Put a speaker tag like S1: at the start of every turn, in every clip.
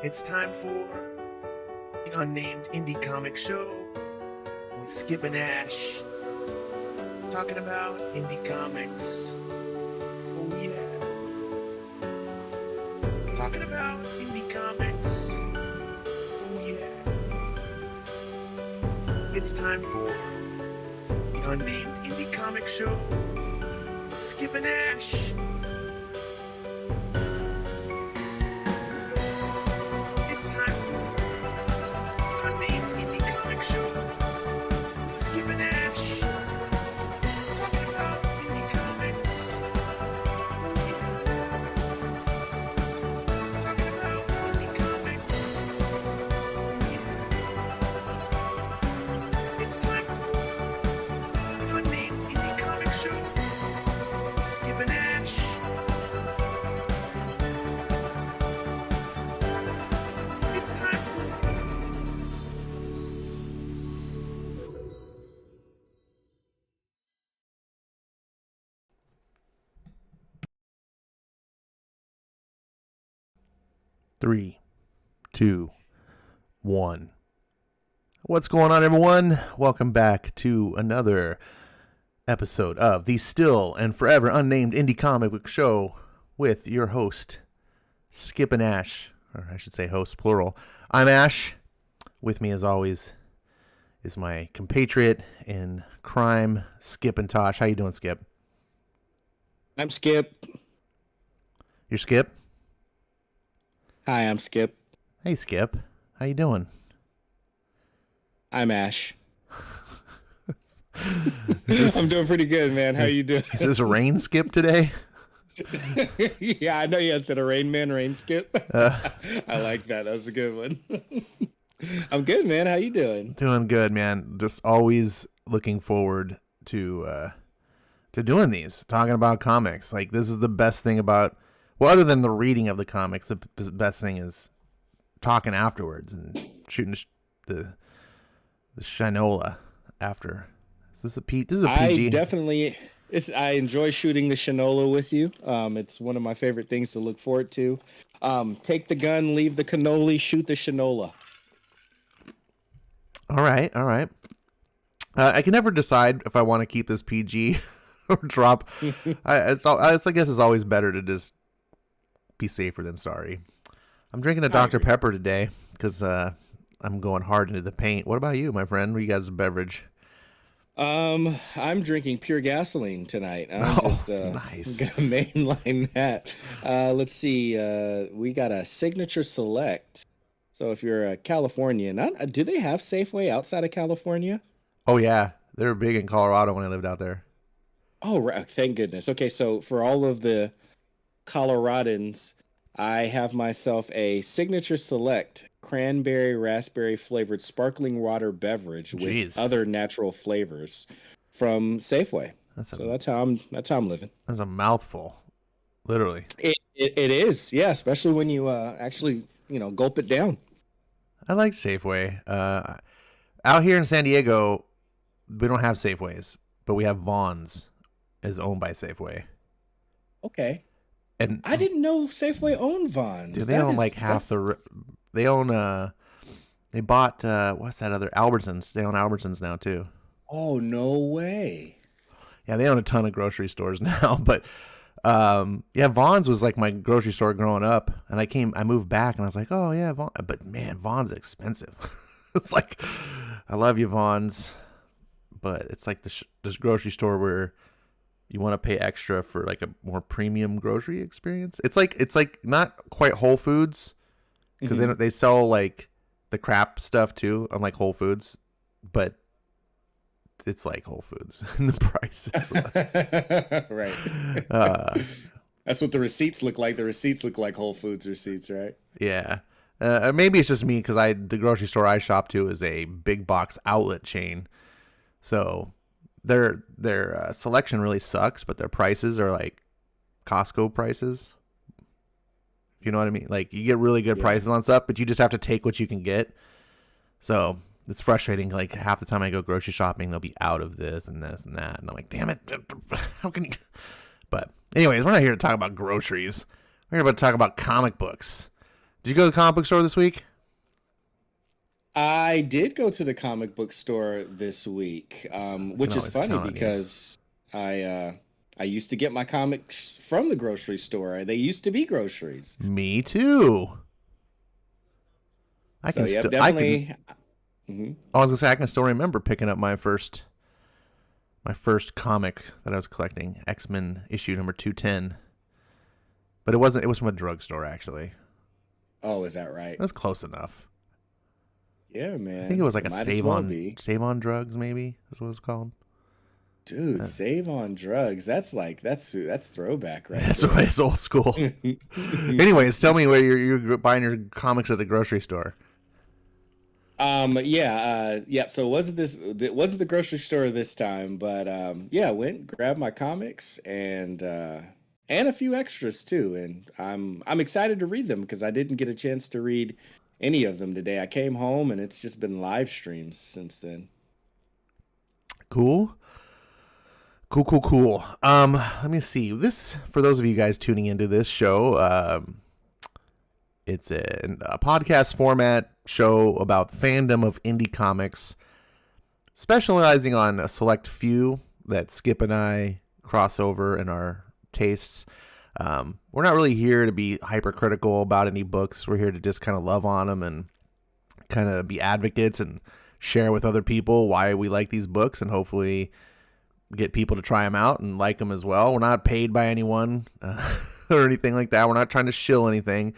S1: It's time for the Unnamed Indie Comic Show with Skip and Ash. Talking about indie comics. Oh yeah. Talking about indie comics. Oh yeah. It's time for the Unnamed Indie Comic Show with Skip and Ash. It's time for the Unnamed Indie Comic Show with Skip and Ash. Talking about indie comics. Yeah. Talking about indie comics. Yeah. It's time for the Unnamed Indie Comic Show with Skip and Ash. It's time for
S2: 3, 2, 1. What's going on, everyone? Welcome back to another episode of the still and forever unnamed indie comic book show with your host, Skip and Ash, or I should say host plural. I'm Ash. With me, as always, is my compatriot in crime, Skip and Tosh. How you doing, Skip?
S3: I'm Skip.
S2: You're Skip?
S3: Hi, I'm Skip.
S2: Hey, Skip. How you doing?
S3: I'm Ash. I'm doing pretty good, man. How you doing?
S2: Is this rain Skip today?
S3: Yeah, I know you had said a Rain Man, Rain Skip. I like that. That was a good one. I'm good, man. How you doing?
S2: Doing good, man. Just always looking forward to doing these, talking about comics. Like, this is the best thing about, well, other than the reading of the comics, the best thing is talking afterwards and shooting the shinola after. Is this a PG?
S3: I definitely. I enjoy shooting the shinola with you. It's one of my favorite things to look forward to. Take the gun, leave the cannoli, shoot the shinola.
S2: All right. I can never decide if I want to keep this PG or drop. I guess it's always better to just be safer than sorry. I'm drinking a Dr. Pepper today because I'm going hard into the paint. What about you, my friend? What do you got as a beverage?
S3: I'm drinking pure gasoline tonight. I'm just
S2: nice.
S3: Gonna mainline that. Let's see. We got a Signature Select. So if you're a Californian, do they have Safeway outside of California?
S2: Oh yeah, they were big in Colorado when I lived out there.
S3: Oh, right. Thank goodness. Okay, so for all of the Coloradans, I have myself a Signature Select cranberry raspberry flavored sparkling water beverage with other natural flavors from Safeway. That's how I'm living.
S2: That's a mouthful, literally.
S3: It is, yeah, especially when you actually gulp it down.
S2: I like Safeway. Out here in San Diego, we don't have Safeways, but we have Vons, is owned by Safeway.
S3: Okay.
S2: And
S3: I didn't know Safeway owned Vons.
S2: Dude, they own like half the. They own. They bought what's that other Albertsons? They own Albertsons now too.
S3: Oh, no way.
S2: Yeah, they own a ton of grocery stores now. But yeah, Vons was like my grocery store growing up, and I moved back, and I was like, oh yeah, Vons. But man, Vons is expensive. It's like, I love you, Vons, but it's like this grocery store where you want to pay extra for like a more premium grocery experience. It's like not quite Whole Foods, because they sell like the crap stuff too, unlike Whole Foods, but it's like Whole Foods and the price is
S3: right. That's what the receipts look like. The receipts look like Whole Foods receipts, right?
S2: Yeah. Maybe it's just me because the grocery store I shop to is a big box outlet chain, so their selection really sucks, but their prices are like Costco prices. You know what I mean? Like, you get really good prices on stuff, but you just have to take what you can get. So it's frustrating. Like, half the time I go grocery shopping, they'll be out of this and this and that, and I'm like, damn it, how can you? But anyways, we're not here to talk about groceries. We're about to talk about comic books. Did you go to the comic book store this week?
S3: I did go to the comic book store this week, which is funny because I used to get my comics from the grocery store. They used to be groceries.
S2: Me too.
S3: Definitely.
S2: I was gonna say I can still remember picking up my first comic that I was collecting, X-Men issue number 210. But it wasn't. It was from a drugstore actually.
S3: Oh, is that right?
S2: That's close enough.
S3: Yeah, man.
S2: I think it was like a save on drugs, maybe is what it's called.
S3: Dude, save on drugs. That's throwback, right?
S2: That's why it's old school. Anyways, tell me where you're buying your comics at the grocery store.
S3: So it wasn't the grocery store this time, but went, grabbed my comics and a few extras too, and I'm excited to read them because I didn't get a chance to read any of them today. I came home and it's just been live streams since then.
S2: Cool. Let me see. This, for those of you guys tuning into this show, it's a podcast format show about the fandom of indie comics, specializing on a select few that Skip and I cross over in our tastes. We're not really here to be hypercritical about any books. We're here to just kind of love on them and kind of be advocates and share with other people why we like these books and hopefully get people to try them out and like them as well. We're not paid by anyone or anything like that. We're not trying to shill anything.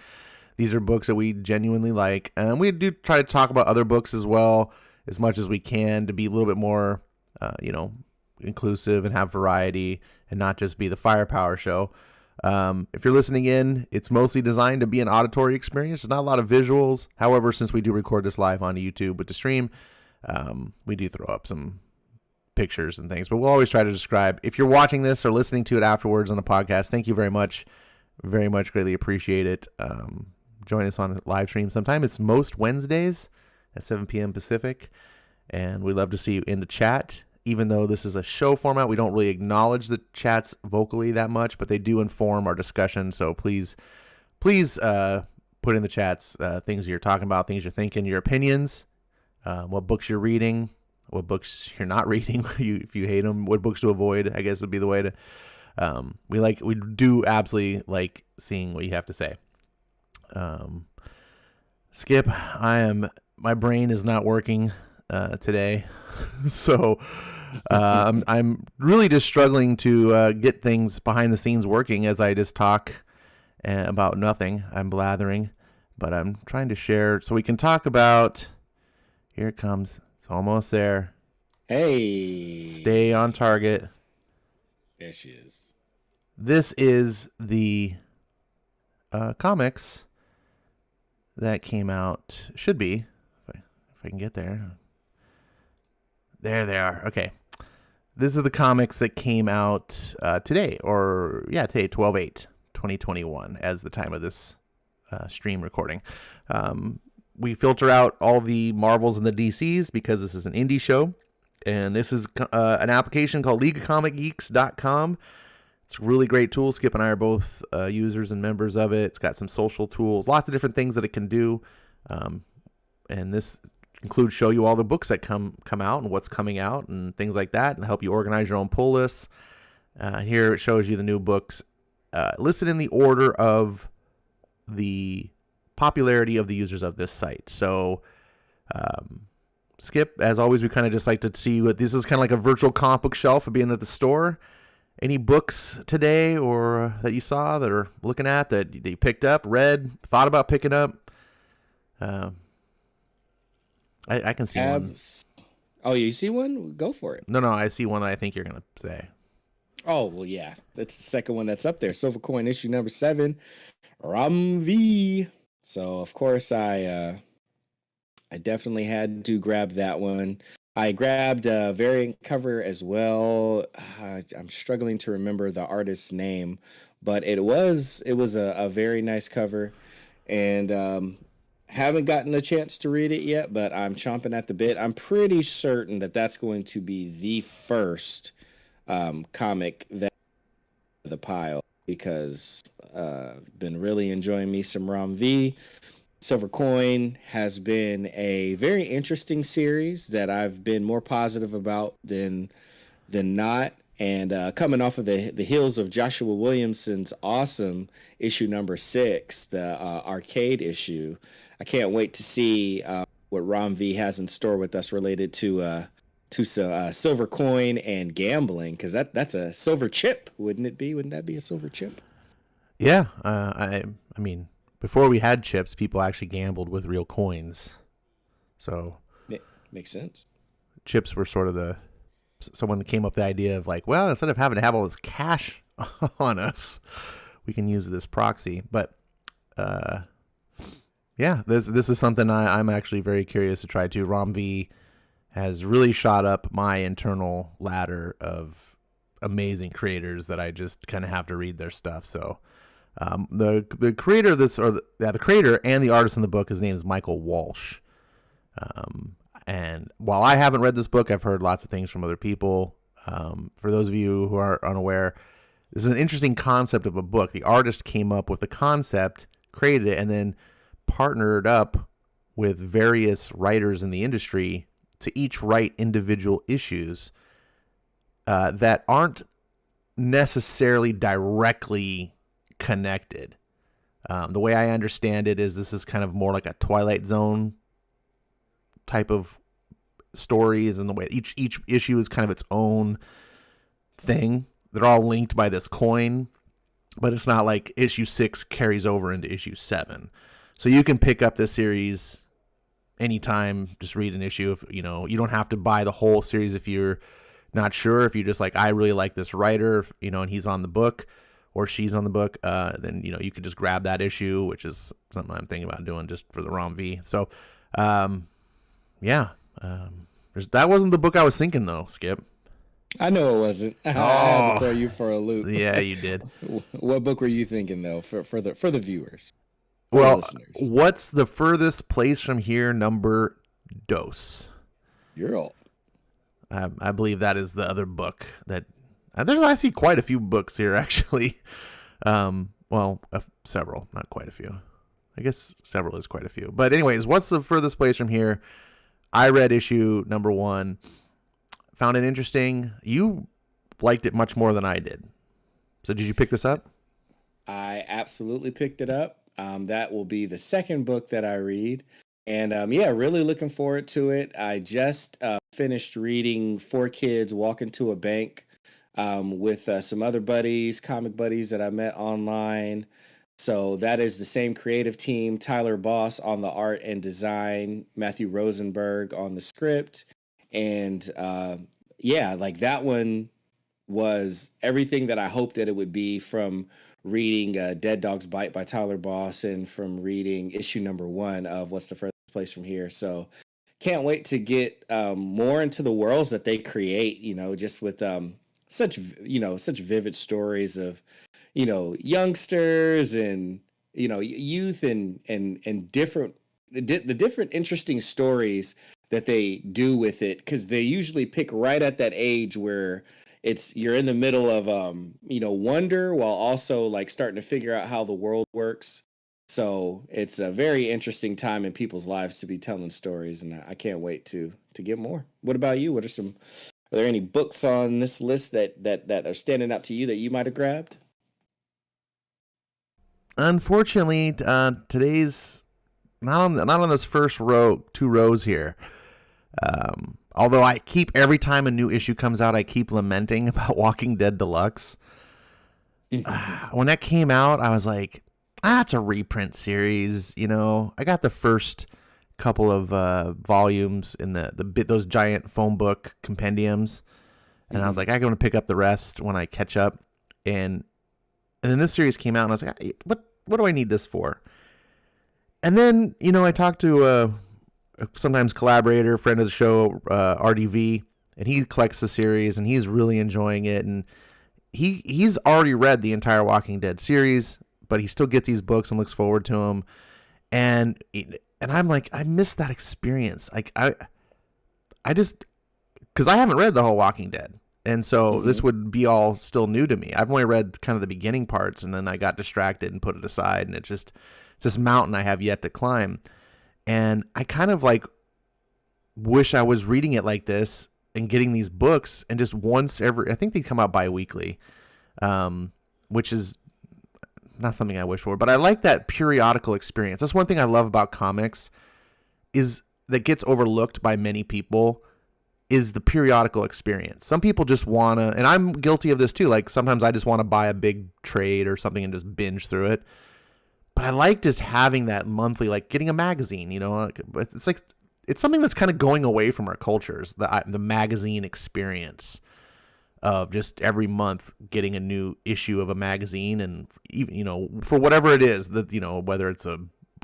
S2: These are books that we genuinely like. And we do try to talk about other books as well as much as we can to be a little bit more, inclusive and have variety and not just be the firepower show. If you're listening in, it's mostly designed to be an auditory experience. There's not a lot of visuals. However, since we do record this live on YouTube with the stream, we do throw up some pictures and things, but we'll always try to describe. If you're watching this or listening to it afterwards on the podcast, thank you very much. Very much greatly appreciate it. Join us on a live stream sometime. It's most Wednesdays at 7 p.m. Pacific, and we'd love to see you in the chat. Even though this is a show format, we don't really acknowledge the chats vocally that much, but they do inform our discussion. So please put in the chats things you're talking about, things you're thinking, your opinions, what books you're reading, what books you're not reading, if you hate them, what books to avoid, I guess would be the way to. We do absolutely like seeing what you have to say. Skip, my brain is not working today, so I'm really just struggling to get things behind the scenes working as I just talk about nothing. I'm blathering, but I'm trying to share so we can talk about. Here it comes. It's almost there.
S3: Hey.
S2: Stay on target.
S3: There she is.
S2: This is the comics that came out. Should be. If I can get there. There they are. Okay. This is the comics that came out today. Today, 12/8/2021, as the time of this stream recording. We filter out all the Marvels and the DCs because this is an indie show. And this is an application called LeagueOfComicGeeks.com. It's a really great tool. Skip and I are both users and members of it. It's got some social tools, lots of different things that it can do. And this includes show you all the books that come out and what's coming out and things like that, and help you organize your own pull lists. Here it shows you the new books listed in the order of the popularity of the users of this site. So, Skip, as always, we kind of just like to see what this is kind of like a virtual comic book shelf of being at the store. Any books today or that you saw that are looking at that you picked up, read, thought about picking up? I can see one.
S3: Oh, you see one? Go for it.
S2: No, I see one that I think you're going to say.
S3: Oh, well, yeah. That's the second one that's up there. Silver Coin issue number 7, Ram V. So, of course, I definitely had to grab that one. I grabbed a variant cover as well. I'm struggling to remember the artist's name, but it was a very nice cover, and haven't gotten a chance to read it yet, but I'm chomping at the bit. I'm pretty certain that that's going to be the first comic that the pile. because been really enjoying me some Rom V. Silver Coin has been a very interesting series that I've been more positive about than not. And coming off of the heels of Joshua Williamson's awesome issue number 6, the arcade issue, I can't wait to see what Rom V has in store with us related to Silver Coin and gambling, because that's a silver chip, wouldn't it be? Wouldn't that be a silver chip?
S2: Yeah, I mean, before we had chips, people actually gambled with real coins. So
S3: Makes sense.
S2: chips were sort of someone came up with the idea of like, well, instead of having to have all this cash on us, we can use this proxy. But yeah, this is something I'm actually very curious to try too. Rom V has really shot up my internal ladder of amazing creators that I just kind of have to read their stuff. So the creator of this, the creator and the artist in the book, his name is Michael Walsh. And while I haven't read this book, I've heard lots of things from other people. For those of you who are unaware, this is an interesting concept of a book. The artist came up with the concept, created it, and then partnered up with various writers in the industry to each write individual issues that aren't necessarily directly connected. The way I understand it is this is kind of more like a Twilight Zone type of stories, and the way each issue is kind of its own thing. They're all linked by this coin, but it's not like issue 6 carries over into issue 7. So you can pick up this series anytime, just read an issue. If you don't have to buy the whole series if you're not sure. If you just like, I really like this writer, and he's on the book or she's on the book, then you could just grab that issue, which is something I'm thinking about doing just for the Rom V. So yeah, that wasn't the book I was thinking though, Skip.
S3: I know it wasn't. I had to throw you for a loop.
S2: Yeah, you did.
S3: What book were you thinking though, for the viewers?
S2: Well,
S3: listeners?
S2: What's the furthest place from here? Number dos.
S3: You're all.
S2: I believe that is the other book that. I see quite a few books here actually. Several, not quite a few. I guess several is quite a few. But anyways, what's the furthest place from here? I read issue number 1. Found it interesting. You liked it much more than I did. So did you pick this up?
S3: I absolutely picked it up. That will be the second book that I read. And really looking forward to it. I just finished reading 4 Kids Walk Into a Bank with some other comic buddies that I met online. So that is the same creative team, Tyler Boss on the art and design, Matthew Rosenberg on the script. And that one was everything that I hoped that it would be, from reading Dead Dog's Bite by Tyler Boss and from reading issue number 1 of What's the Furthest Place from Here. So can't wait to get more into the worlds that they create, just with such vivid stories of youngsters and youth and different interesting stories that they do with it, because they usually pick right at that age where you're in the middle of wonder while also like starting to figure out how the world works. So it's a very interesting time in people's lives to be telling stories, and I can't wait to get more. What about you? Are there any books on this list that are standing out to you that you might have grabbed?
S2: Unfortunately, today's not on this first 2 rows here. Although I keep, every time a new issue comes out, I keep lamenting about Walking Dead Deluxe. When that came out, I was like, it's a reprint series. I got the first couple of volumes in those giant phone book compendiums, and I was like, I'm going to pick up the rest when I catch up. And then this series came out, and I was like, what do I need this for? And then, I talked to a sometimes collaborator, friend of the show, RDV, and he collects the series, and he's really enjoying it. And he's already read the entire Walking Dead series, but he still gets these books and looks forward to them. And I'm like, I miss that experience. Like I just, because I haven't read the whole Walking Dead, And so this would be all still new to me. I've only read kind of the beginning parts, and then I got distracted and put it aside, and it's this mountain I have yet to climb. And I kind of like wish I was reading it like this and getting these books, and just once every, I think they come out bi-weekly, which is not something I wish for, but I like that periodical experience. That's one thing I love about comics, is that gets overlooked by many people, is the periodical experience. Some people just want to, and I'm guilty of this too, like sometimes I just want to buy a big trade or something and just binge through it. But I like just having that monthly, like getting a magazine, you know, it's like, it's something that's kind of going away from our cultures, the magazine experience of just every month getting a new issue of a magazine, and even, you know, for whatever it is, that, you know, whether it's a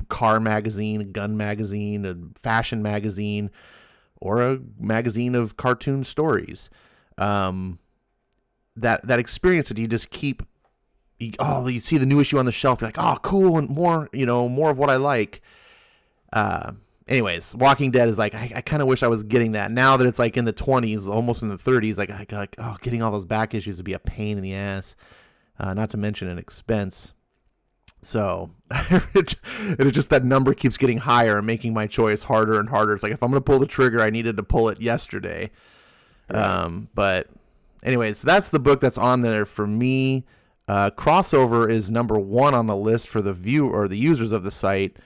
S2: car magazine, a gun magazine, a fashion magazine, or a magazine of cartoon stories, that experience that you just keep, you see the new issue on the shelf, you're like, oh, cool, and more, you know, more of what I like. Anyways, Walking Dead is like, I kind of wish I was getting that now that it's like in the 20s, almost in the 30s. Like, oh, getting all those back issues would be a pain in the ass, not to mention an expense. So it's just that number keeps getting higher and making my choice harder and harder. It's like, if I'm going to pull the trigger, I needed to pull it yesterday. Right. But anyways, that's the book that's on there for me. Crossover is number 1 on the list for the users of the site.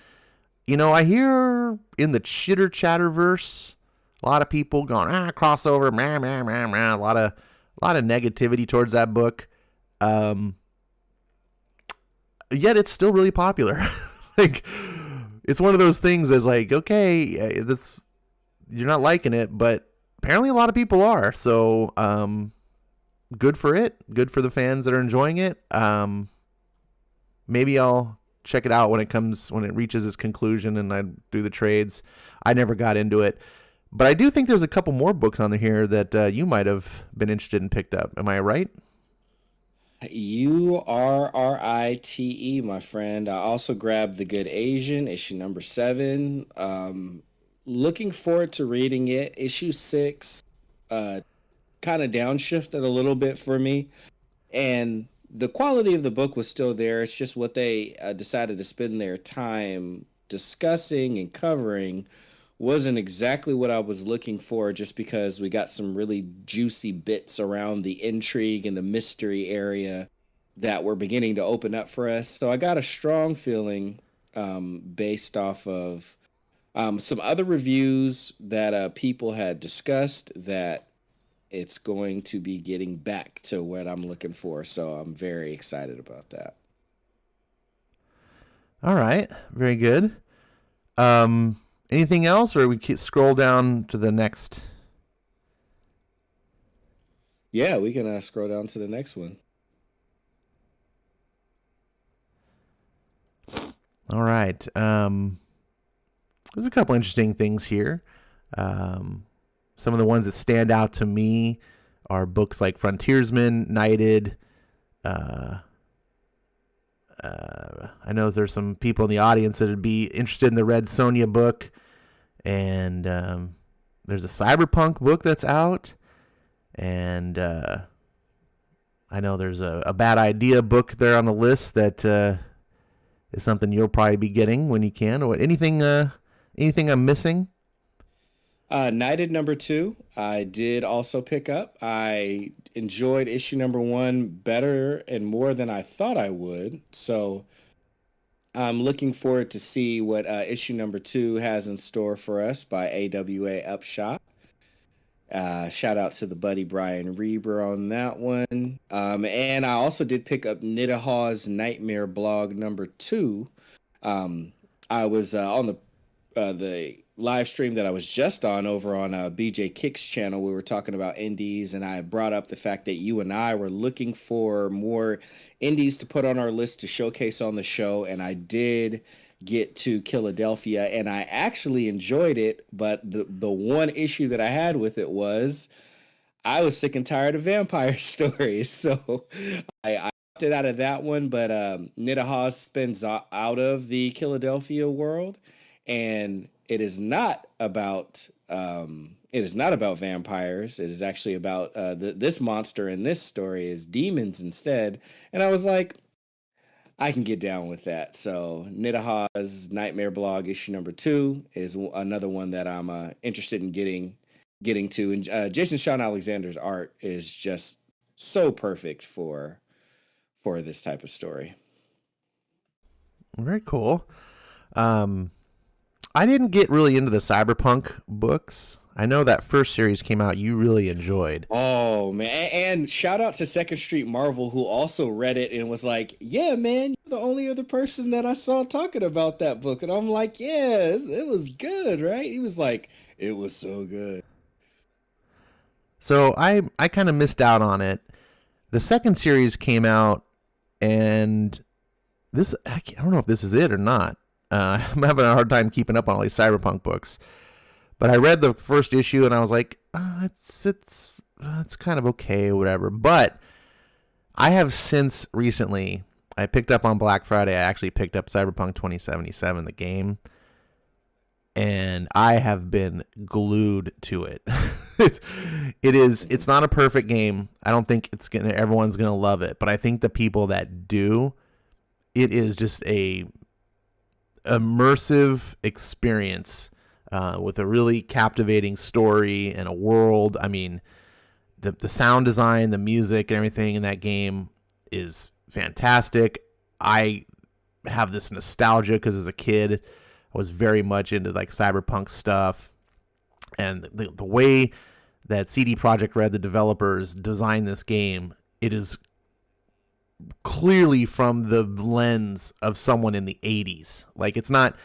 S2: You know, I hear in the chitter chatterverse, a lot of people going, crossover, meh, meh, meh, meh. A lot of negativity towards that book. Yet it's still really popular. Like, it's one of those things as like, okay, you're not liking it, but apparently a lot of people are. So, good for it. Good for the fans that are enjoying it. Maybe I'll check it out when it reaches its conclusion and I do the trades. I never got into it, but I do think there's a couple more books on here that you might have been interested in, picked up. Am I right?
S3: URRITE, my friend. I also grabbed The Good Asian, issue number 7. Looking forward to reading it. Issue 6 kind of downshifted a little bit for me, and the quality of the book was still there. It's just what they decided to spend their time discussing and covering wasn't exactly what I was looking for, just because we got some really juicy bits around the intrigue and the mystery area that were beginning to open up for us. So I got a strong feeling based off of some other reviews that people had discussed that it's going to be getting back to what I'm looking for. So I'm very excited about that.
S2: All right. Very good. Anything else, or we scroll down to the next?
S3: Yeah, we can scroll down to the next one.
S2: All right. There's a couple interesting things here. Some of the ones that stand out to me are books like Frontiersman, Knighted. I know there's some people in the audience that would be interested in the Red Sonja book. And there's a Cyberpunk book that's out. And I know there's a Bad Idea book there on the list that is something you'll probably be getting when you can. Or anything I'm missing?
S3: Knighted number 2, I did also pick up. I enjoyed issue number 1 better and more than I thought I would. So I'm looking forward to see what issue number 2 has in store for us by AWA Upshot. Shout out to the buddy Brian Reber on that one. And I also did pick up Nidahaw's Nightmare blog number 2. I was on the live stream that I was just on over on BJ Kick's channel. We were talking about indies, and I brought up the fact that you and I were looking for more indies to put on our list to showcase on the show, and I did get to Philadelphia, and I actually enjoyed it, but the one issue that I had with it was I was sick and tired of vampire stories, so I opted out of that one. But Nidaha spins out of the Philadelphia world, and it is not about it is not about vampires. It is actually about this monster in this story is demons instead. And I was like, I can get down with that. So Nidaha's Nightmare Blog issue number 2 is another one that I'm interested in getting to. And Jason Sean Alexander's art is just so perfect for this type of story.
S2: Very cool. I didn't get really into the Cyberpunk books. I know that first series came out you really enjoyed.
S3: Oh, man. And shout out to Second Street Marvel, who also read it and was like, yeah, man, you're the only other person that I saw talking about that book. And I'm like, yeah, it was good, right? He was like, it was so good.
S2: So I kind of missed out on it. The second series came out, and I don't know if this is it or not. I'm having a hard time keeping up on all these Cyberpunk books. But I read the first issue and I was like, it's kind of okay or whatever. But I have since recently, I picked up on Black Friday, I actually picked up Cyberpunk 2077, the game. And I have been glued to it. It's not a perfect game. I don't think everyone's gonna love it. But I think the people that do, it is just a immersive experience. With a really captivating story and a world. I mean, the sound design, the music, and everything in that game is fantastic. I have this nostalgia because as a kid, I was very much into like cyberpunk stuff. And the way that CD Projekt Red, the developers, designed this game, it is clearly from the lens of someone in the 80s. Like, it's not...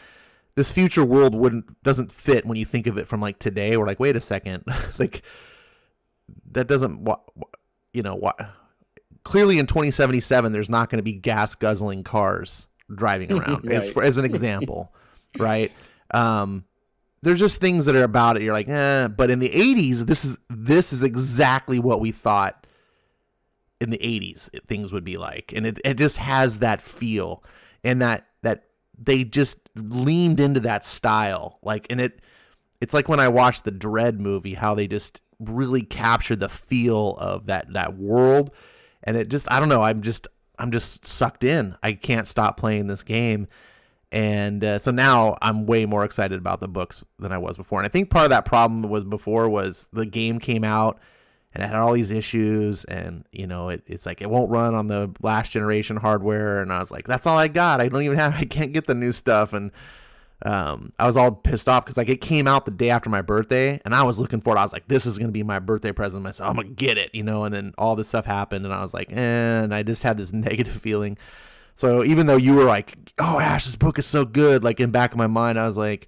S2: This future world doesn't fit when you think of it from like today. We're like, wait a second, like that doesn't, clearly in 2077, there's not going to be gas guzzling cars driving around right. as an example, right? There's just things that are about it. You're like, but in the 80s, this is exactly what we thought in the 80s things would be like. And it just has that feel and that they just leaned into that style. Like, and it's like when I watched the Dread movie, how they just really captured the feel of that world. And it just, I don't know. I'm just sucked in. I can't stop playing this game. And so now I'm way more excited about the books than I was before. And I think part of that problem was the game came out and it had all these issues, and it's like it won't run on the last generation hardware, and I was like, that's all I got. I can't get the new stuff, and I was all pissed off because like it came out the day after my birthday, and I was looking for it. I was like, this is gonna be my birthday present myself. I'm gonna get it, and then all this stuff happened, and I was like, and I just had this negative feeling. So even though you were like, oh, Ash, this book is so good, like in back of my mind, I was like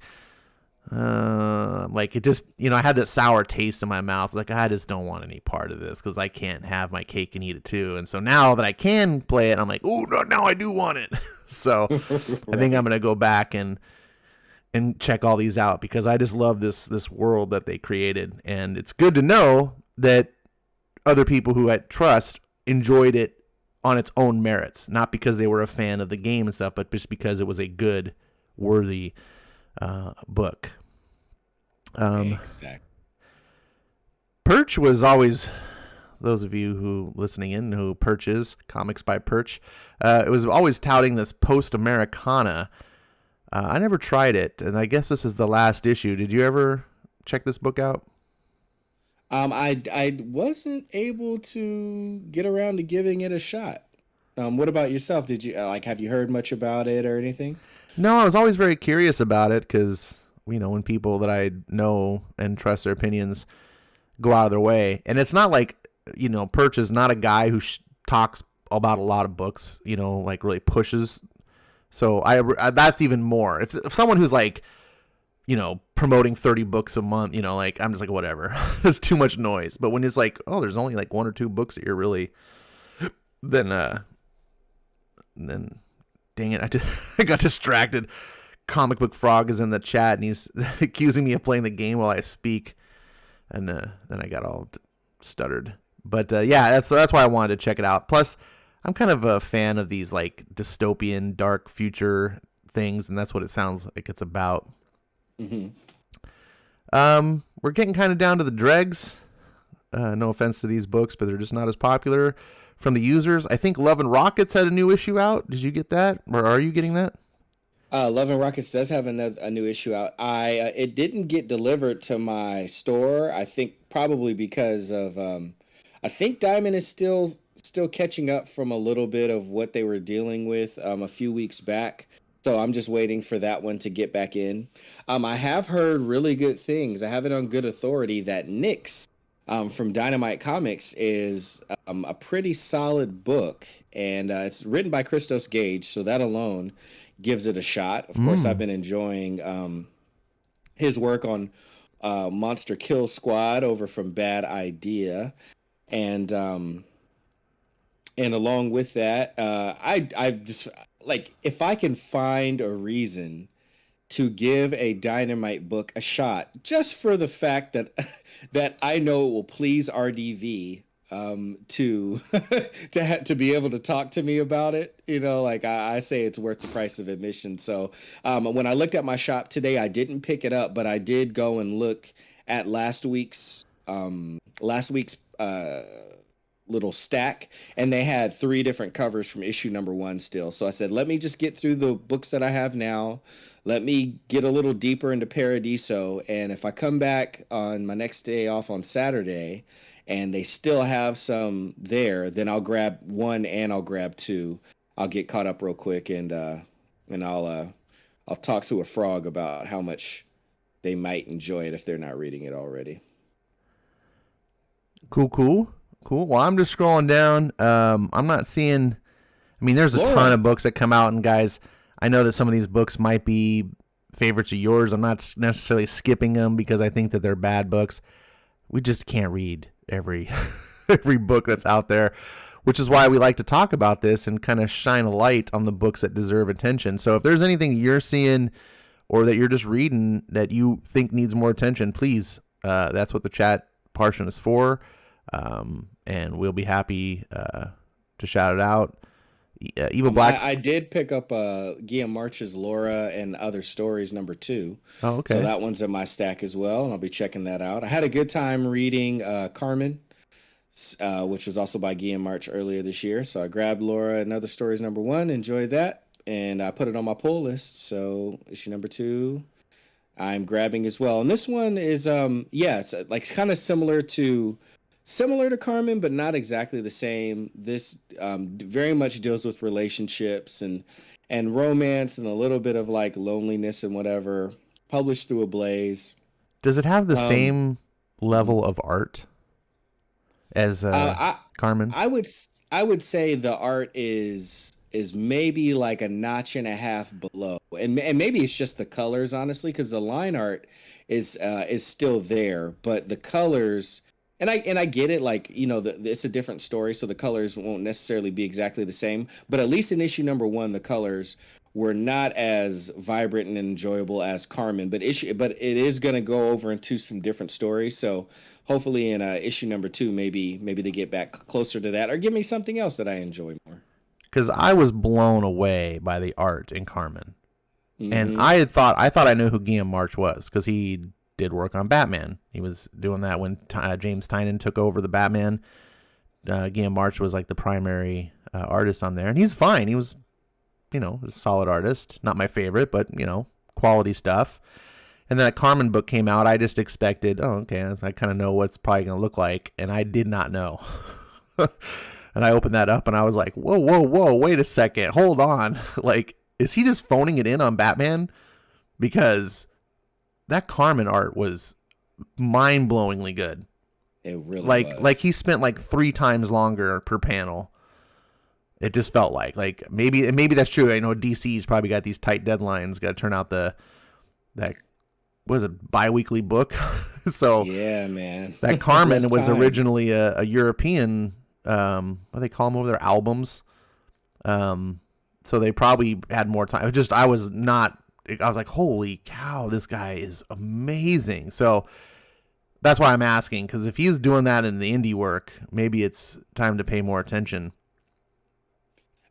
S2: it just, I had that sour taste in my mouth. Like, I just don't want any part of this because I can't have my cake and eat it too. And so now that I can play it, I'm like, oh, no, now I do want it. So I think I'm going to go back and check all these out because I just love this world that they created. And it's good to know that other people who I trust enjoyed it on its own merits, not because they were a fan of the game and stuff, but just because it was a good, worthy book.
S3: Exactly.
S2: Perch was always, those of you who listening in who Perch Comics by Perch, it was always touting this post-Americana. I never tried it, and I guess this is the last issue. Did you ever check this book out?
S3: I wasn't able to get around to giving it a shot. What about yourself? Did you have you heard much about it or anything?
S2: No, I was always very curious about it because, when people that I know and trust their opinions go out of their way. And it's not like, Perch is not a guy who talks about a lot of books, like really pushes. So I that's even more. If someone who's like, promoting 30 books a month, I'm just like, whatever. It's too much noise. But when it's like, oh, there's only like one or two books that you're really, then dang it, I got distracted. Comic Book Frog is in the chat, and he's accusing me of playing the game while I speak. And then I got all stuttered. But yeah, that's why I wanted to check it out. Plus, I'm kind of a fan of these like dystopian, dark future things, and that's what it sounds like it's about.
S3: Mm-hmm.
S2: we're getting kind of down to the dregs. No offense to these books, but they're just not as popular from the users. I think Love and Rockets had a new issue out. Did you get that, or are you getting that?
S3: Love and Rockets does have a new issue out. It didn't get delivered to my store. I think probably because of I think Diamond is still catching up from a little bit of what they were dealing with a few weeks back. So I'm just waiting for that one to get back in. I have heard really good things. I have it on good authority that Nyx from Dynamite Comics is a pretty solid book, and it's written by Christos Gage, so that alone gives it a shot. Of course, I've been enjoying his work on Monster Kill Squad over from Bad Idea, and along with that, I just like, if I can find a reason to give a Dynamite book a shot, just for the fact that that I know it will please RDV to to be able to talk to me about it, you know, like I say it's worth the price of admission. So when I looked at my shop today, I didn't pick it up, but I did go and look at last week's little stack, and they had 3 different covers from issue number 1 still. So I said, let me just get through the books that I have now. Let me get a little deeper into Paradiso, and if I come back on my next day off on Saturday and they still have some there, then I'll grab 1 and I'll grab 2. I'll get caught up real quick, and I'll talk to a frog about how much they might enjoy it if they're not reading it already.
S2: Cool. Well, I'm just scrolling down. I'm not seeing. I mean, there's a ton of books that come out, and guys, I know that some of these books might be favorites of yours. I'm not necessarily skipping them because I think that they're bad books. We just can't read every book that's out there, which is why we like to talk about this and kind of shine a light on the books that deserve attention. So if there's anything you're seeing or that you're just reading that you think needs more attention, please, that's what the chat portion is for. And we'll be happy to shout it out. Evil Black.
S3: I did pick up Guillaume March's Laura and Other Stories number 2.
S2: Oh, okay.
S3: So that one's in my stack as well, and I'll be checking that out. I had a good time reading Carmen, which was also by Guillaume March earlier this year. So I grabbed Laura and Other Stories number 1, enjoyed that, and I put it on my pull list. So issue number 2, I'm grabbing as well. And this one is it's like kind of similar to Carmen, but not exactly the same. This very much deals with relationships and romance and a little bit of like loneliness and whatever. Published through Ablaze.
S2: Does it have the same level of art as Carmen?
S3: I would say the art is maybe like a notch and a half below, and maybe it's just the colors, honestly, because the line art is still there, but the colors. And I get it, like, you know, it's a different story, so the colors won't necessarily be exactly the same. But at least in issue number 1, the colors were not as vibrant and enjoyable as Carmen. But it is going to go over into some different stories. So hopefully in issue number 2, maybe they get back closer to that or give me something else that I enjoy more.
S2: Because I was blown away by the art in Carmen, and I thought I knew who Guillaume March was because he did work on Batman. He was doing that when James Tynion took over the Batman. Guillaume March was like the primary artist on there, and he's fine. He was, you know, a solid artist. Not my favorite, but, you know, quality stuff. And then that Carmen book came out. I just expected, oh, okay, I kind of know what it's probably going to look like, and I did not know. And I opened that up, and I was like, whoa, wait a second, hold on. Like, is he just phoning it in on Batman? Because that Carmen art was mind-blowingly good.
S3: It really was.
S2: Like he spent like 3 times longer per panel. It just felt like maybe that's true. I know DC's probably got these tight deadlines. Got to turn out that was a bi-weekly book. So
S3: yeah, man.
S2: That Carmen was originally a European. What do they call them over there? Albums. So they probably had more time. I was like, holy cow, this guy is amazing. So that's why I'm asking, because if he's doing that in the indie work, maybe it's time to pay more attention.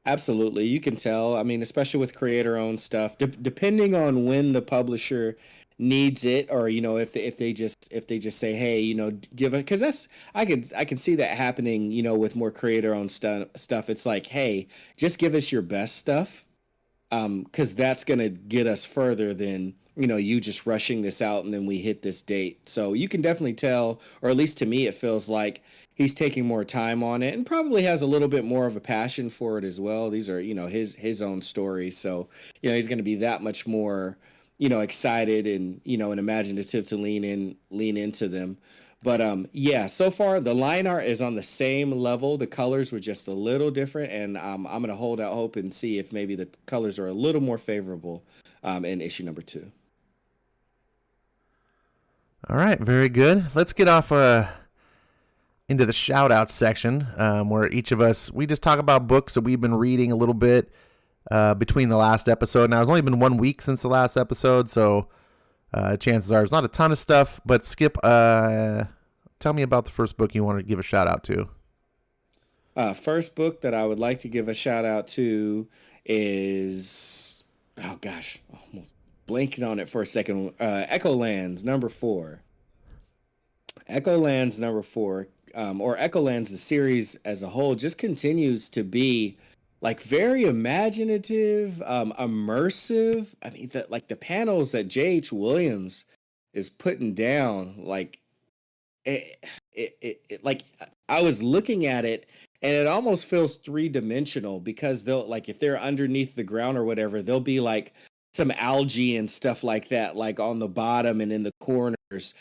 S3: Absolutely. You can tell. I mean, especially with creator-owned stuff, depending on when the publisher needs it, or, you know, if they just if they just say, hey, give it, because I can see that happening, with more creator owned stuff. It's like, hey, just give us your best stuff, because that's gonna get us further than you just rushing this out and then we hit this date. So you can definitely tell, or at least to me, it feels like he's taking more time on it and probably has a little bit more of a passion for it as well. These are, his own stories. So, he's going to be that much more, excited and, and imaginative to lean into them. But yeah, so far the line art is on the same level. The colors were just a little different, and I'm going to hold out hope and see if maybe the colors are a little more favorable in issue number 2.
S2: All right, very good. Let's get off into the shout-out section, where each of us, we just talk about books that we've been reading a little bit between the last episode. Now, it's only been 1 week since the last episode, so chances are it's not a ton of stuff. But Skip, tell me about the first book you want to give a shout-out to.
S3: First book that I would like to give a shout-out to is, oh gosh, almost blanking on it for a second. Echolands number 4. Echolands number 4, or Echolands, the series as a whole, just continues to be like very imaginative, immersive. I mean, the panels that J.H. Williams is putting down, like it like I was looking at it and it almost feels 3-dimensional, because they'll, like, if they're underneath the ground or whatever, there'll be like some algae and stuff like that, like on the bottom and in the corners,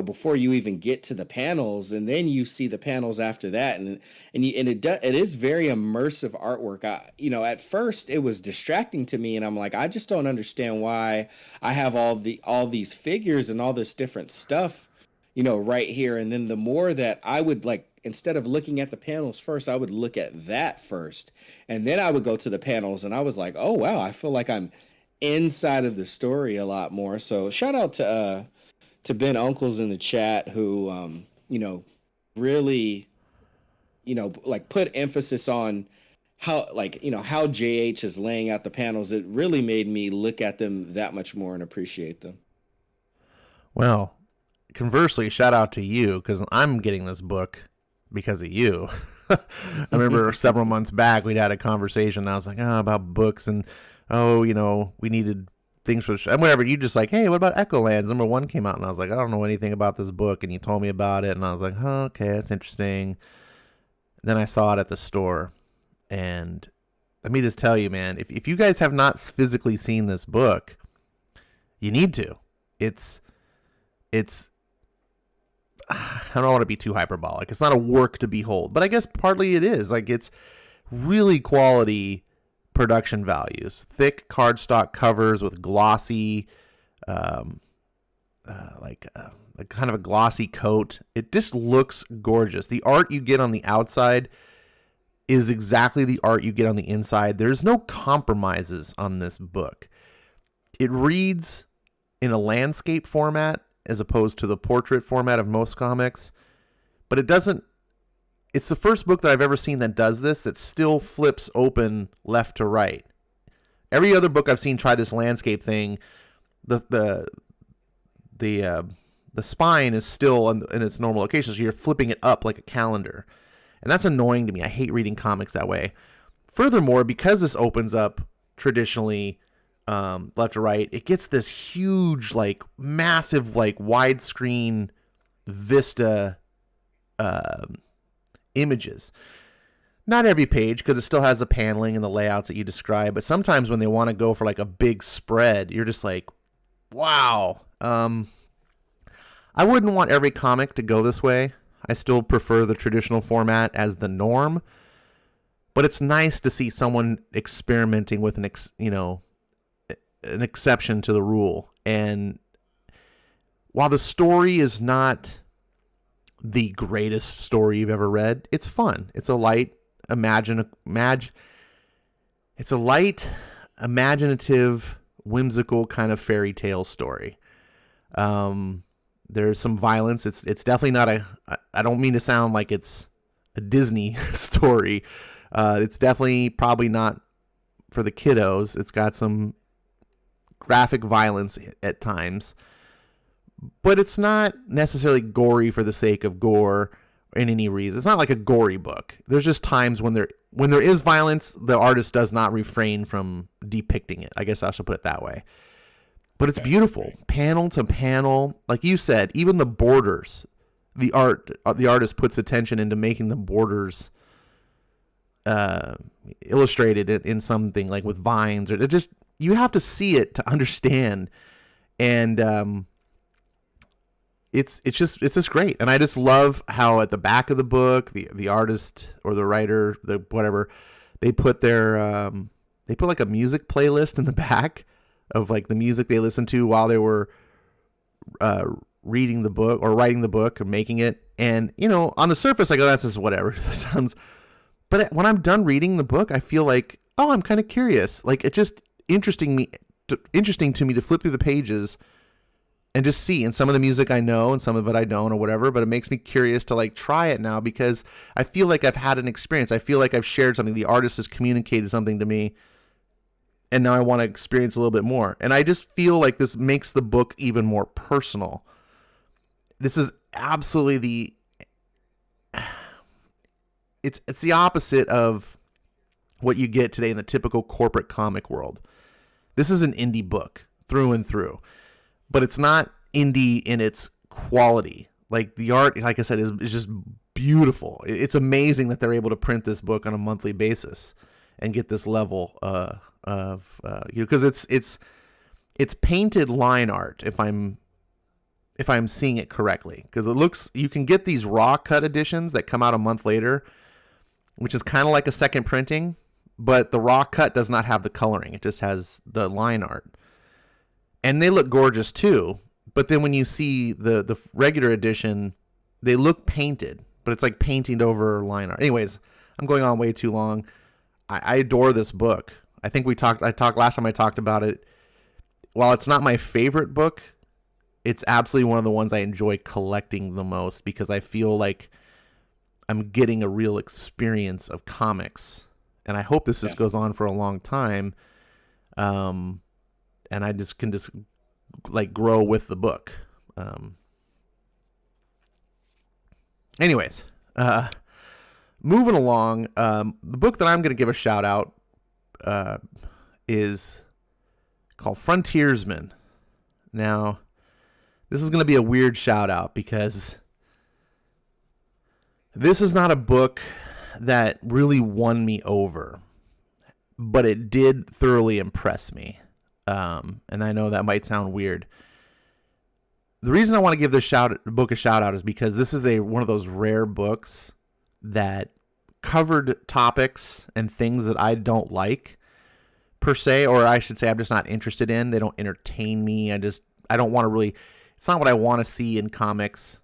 S3: before you even get to the panels, and then you see the panels after that, and it is very immersive artwork. At first it was distracting to me, and I'm like, I just don't understand why I have all these figures and all this different stuff, right here. And then the more that I would, like, instead of looking at the panels first, I would look at that first, and then I would go to the panels, and I was like, oh wow, I feel like I'm inside of the story a lot more. So shout out to Ben Uncles in the chat, who really like put emphasis on how, like, how JH is laying out the panels. It really made me look at them that much more and appreciate them.
S2: Well, conversely, shout out to you, because I'm getting this book because of you. I remember several months back we'd had a conversation, and I was like, about books, and we needed things for the show. And whatever, you just like, hey, what about Echolands? Number 1 came out, and I was like, I don't know anything about this book, and you told me about it, and I was like, okay, that's interesting. Then I saw it at the store, and let me just tell you, man, if you guys have not physically seen this book, you need to. It's I don't want to be too hyperbolic. It's not a work to behold, but I guess partly it is. Like, it's really quality production values, thick cardstock covers with glossy, like kind of a glossy coat. It just looks gorgeous. The art you get on the outside is exactly the art you get on the inside. There's no compromises on this book. It reads in a landscape format as opposed to the portrait format of most comics, but it doesn't. It's the first book that I've ever seen that does this, that still flips open left to right. Every other book I've seen try this landscape thing, the spine is still in its normal location, so you're flipping it up like a calendar. And that's annoying to me. I hate reading comics that way. Furthermore, because this opens up traditionally left to right, it gets this huge, like, massive, like, widescreen vista images. Not every page, because it still has the paneling and the layouts that you describe, but sometimes when they want to go for like a big spread, you're just like, wow. I wouldn't want every comic to go this way. I still prefer the traditional format as the norm, but it's nice to see someone experimenting with an exception to the rule. And while the story is not the greatest story you've ever read, it's fun. It's a light, imaginative, whimsical kind of fairy tale story. There's some violence. It's definitely not I don't mean to sound like it's a Disney story. It's definitely probably not for the kiddos. It's got some graphic violence at times, but it's not necessarily gory for the sake of gore in any reason. It's not like a gory book. There's just times when there is violence, the artist does not refrain from depicting it. I guess I should put it that way. But it's beautiful, panel to panel. Like you said, even the borders, the artist puts attention into making the borders illustrated in something like with vines, or just, you have to see it to understand. And it's just great. And I just love how at the back of the book, the artist or the writer, the whatever, they put like a music playlist in the back of like the music they listened to while they were reading the book or writing the book or making it. And, you know, on the surface, I go, that's just whatever. But when I'm done reading the book, I feel like, oh, I'm kind of curious. Like, it's just interesting to me to flip through the pages and just see. And some of the music I know and some of it I don't or whatever, but it makes me curious to like try it now because I feel like I've had an experience. I feel like I've shared something. The artist has communicated something to me, and now I want to experience a little bit more. And I just feel like this makes the book even more personal. This is absolutely it's the opposite of what you get today in the typical corporate comic world. This is an indie book through and through, but it's not indie in its quality. Like the art, like I said, is just beautiful. It's amazing that they're able to print this book on a monthly basis and get this level of because it's painted line art if I'm seeing it correctly, because it looks, you can get these raw cut editions that come out a month later, which is kind of like a second printing, but the raw cut does not have the coloring. It just has the line art. And they look gorgeous too. But then when you see the regular edition, they look painted, but it's like painting over line art. Anyways, I'm going on way too long. I adore this book. I think last time I talked about it. While it's not my favorite book, it's absolutely one of the ones I enjoy collecting the most because I feel like I'm getting a real experience of comics. And I hope this just goes on for a long time. And I can like grow with the book. Anyways, moving along, the book that I'm going to give a shout out is called Frontiersman. Now, this is going to be a weird shout out because this is not a book that really won me over, but it did thoroughly impress me. And I know that might sound weird. The reason I want to give this book a shout out is because this is one of those rare books that covered topics and things that I don't like per se, or I should say I'm just not interested in. They don't entertain me. I don't want to really, it's not what I want to see in comics.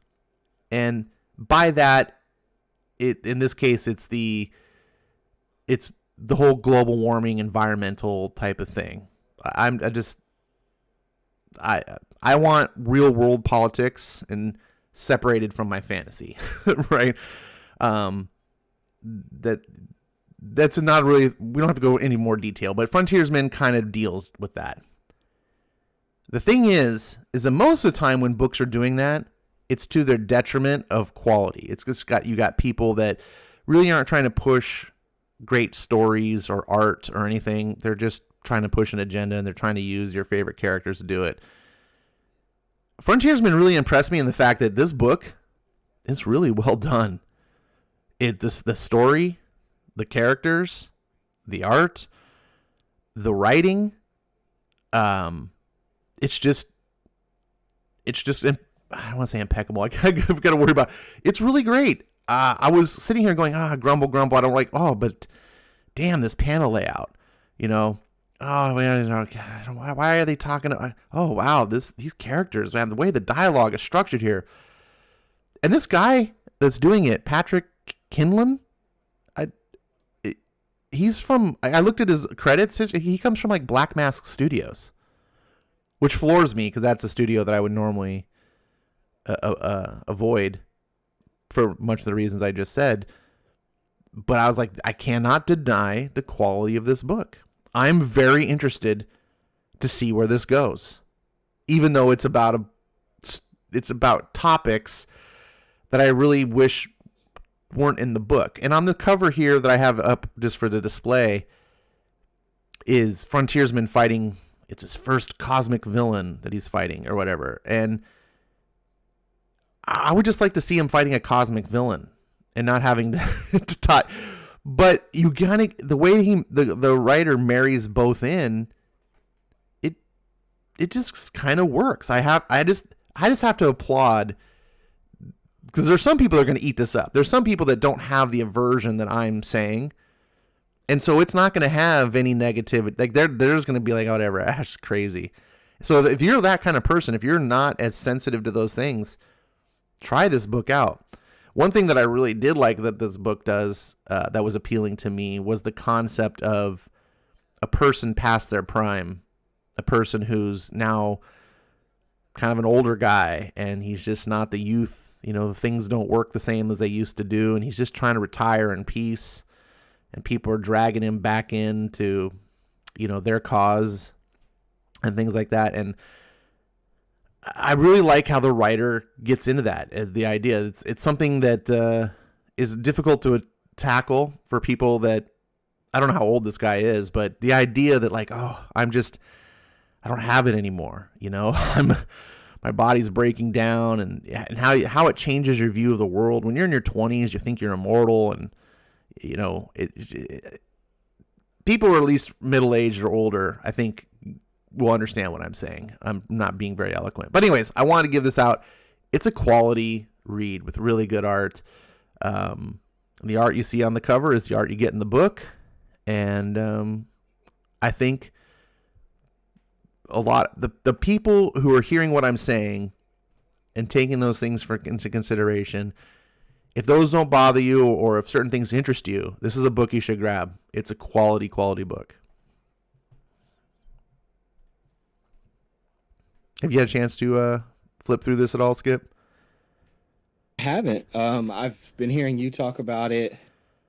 S2: And by that, in this case, it's the whole global warming, environmental type of thing. I want real world politics and separated from my fantasy, right? That's not really, we don't have to go any more detail, but Frontiersman kind of deals with that. The thing is that most of the time when books are doing that, it's to their detriment of quality. It's just you got people that really aren't trying to push great stories or art or anything. They're just trying to push an agenda, and they're trying to use your favorite characters to do it. Frontiersman really impressed me in the fact that this book is really well done. The story, the characters, the art, the writing, it's just I don't want to say impeccable. I've got to worry about it. It's really great. I was sitting here going, grumble. I don't like, but damn, this panel layout, you know. Oh man, why are they talking? Oh wow, these characters, man, the way the dialogue is structured here. And this guy that's doing it, Patrick Kinlan, he's from. I looked at his credits. He comes from like Black Mask Studios, which floors me because that's a studio that I would normally avoid for much of the reasons I just said. But I was like, I cannot deny the quality of this book. I'm very interested to see where this goes, even though it's about it's about topics that I really wish weren't in the book. And on the cover here that I have up just for the display is Frontiersman fighting. It's his first cosmic villain that he's fighting or whatever. And I would just like to see him fighting a cosmic villain and not having to talk. But you gotta, the way the writer marries both in, it just kind of works. I just have to applaud, because there's some people that are going to eat this up. There's some people that don't have the aversion that I'm saying, and so it's not going to have any negativity. Like they're just going to be like, oh, whatever, that's crazy. So if you're that kind of person, if you're not as sensitive to those things, try this book out. One thing that I really did like that this book does, that was appealing to me, was the concept of a person past their prime, a person who's now kind of an older guy, and he's just not the youth. You know, things don't work the same as they used to do, and he's just trying to retire in peace, and people are dragging him back into, you know, their cause and things like that. And I really like how the writer gets into that, the idea. It's something that is difficult to tackle for people that, I don't know how old this guy is, but the idea that like, oh, I don't have it anymore. You know, my body's breaking down, and how it changes your view of the world. When you're in your 20s, you think you're immortal, and you know, people who are at least middle-aged or older, I think, will understand what I'm saying. I'm not being very eloquent, but anyways, I wanted to give this out. It's a quality read with really good art. The art you see on the cover is the art you get in the book, and I think a lot the people who are hearing what I'm saying and taking those things into consideration, if those don't bother you, or if certain things interest you, this is a book you should grab. It's a quality book. Have you had a chance to flip through this at all, Skip?
S3: I haven't. I've been hearing you talk about it.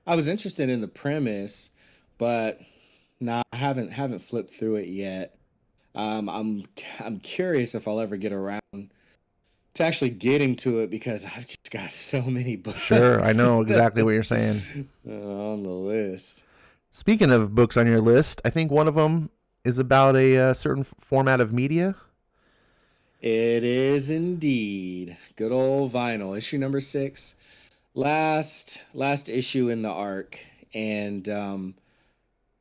S3: I was interested in the premise, but I haven't flipped through it yet. I'm curious if I'll ever get around to actually getting to it, because I've just got so many books.
S2: Sure, I know exactly what you're saying.
S3: On the list.
S2: Speaking of books on your list, I think one of them is about a certain format of media.
S3: It is indeed. Good old vinyl, issue number 6, last issue in the arc, and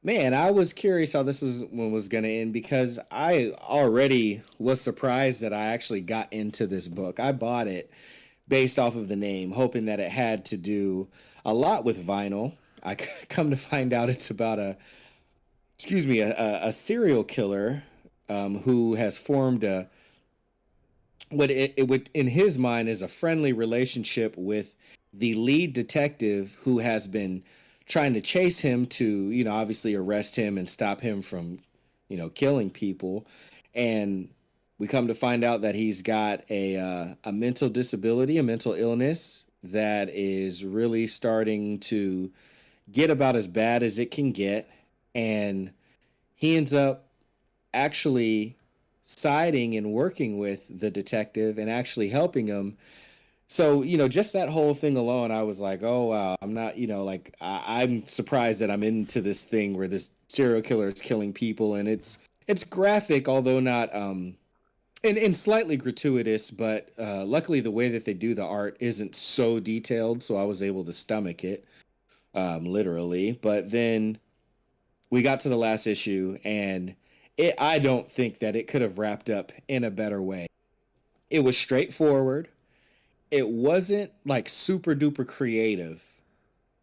S3: man, I was curious how this was going to end, because I already was surprised that I actually got into this book. I bought it based off of the name, hoping that it had to do a lot with vinyl. I come to find out it's about a serial killer who has formed what in his mind is a friendly relationship with the lead detective, who has been trying to chase him to, you know, obviously arrest him and stop him from, you know, killing people. And we come to find out that he's got a mental disability, a mental illness that is really starting to get about as bad as it can get. And he ends up actually siding and working with the detective and actually helping him. So, you know, just that whole thing alone, I was like, oh, wow, I'm not, you know, like, I'm surprised that I'm into this thing where this serial killer is killing people. And it's graphic, although not, and slightly gratuitous, but luckily the way that they do the art isn't so detailed. So I was able to stomach it, literally. But then we got to the last issue, and I don't think that it could have wrapped up in a better way. It was straightforward. It wasn't like super duper creative,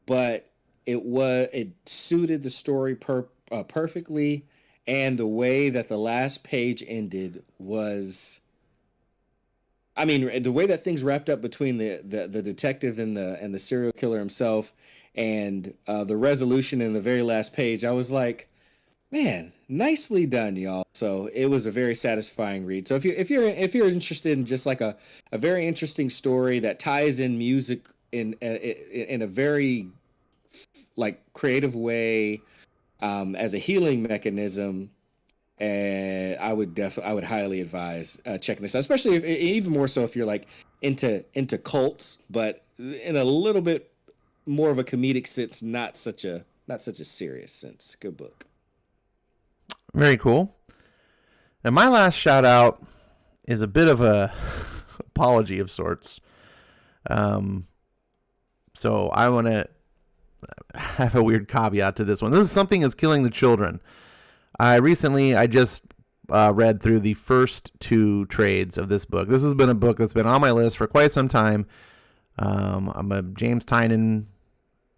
S3: but it suited the story perfectly, and the way that the last page ended was, I mean, the way that things wrapped up between the detective and the serial killer himself, and the resolution in the very last page, I was like, man, nicely done, y'all. So it was a very satisfying read. So if you're interested in just like a very interesting story that ties in music in a very like creative way, as a healing mechanism, and I would highly advise checking this out, especially even more so if you're like into cults, but in a little bit more of a comedic sense, not such a serious sense. Good book.
S2: Very cool. And my last shout out is a bit of a apology of sorts. So I want to have a weird caveat to this one. This is Something Is Killing the Children. I just read through the first 2 trades of this book. This has been a book that's been on my list for quite some time. I'm a James Tynion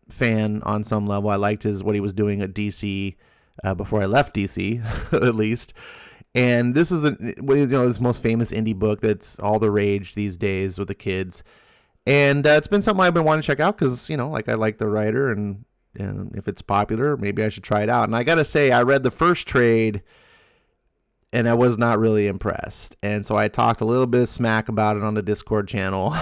S2: fan on some level. I liked what he was doing at DC before I left DC, at least. And this is his most famous indie book that's all the rage these days with the kids. And it's been something I've been wanting to check out because, I like the writer, and if it's popular, maybe I should try it out. And I got to say, I read the first trade and I was not really impressed. And so I talked a little bit of smack about it on the Discord channel.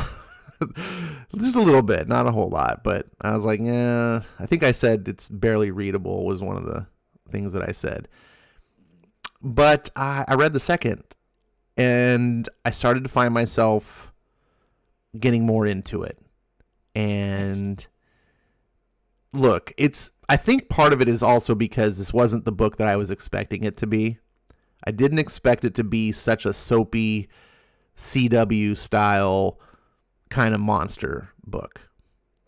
S2: Just a little bit, not a whole lot. But I was like, yeah, I think I said it's barely readable was one of the things that I said. But I read the second and I started to find myself getting more into it. And look, I think part of it is also because this wasn't the book that I was expecting it to be. I didn't expect it to be such a soapy CW style kind of monster book.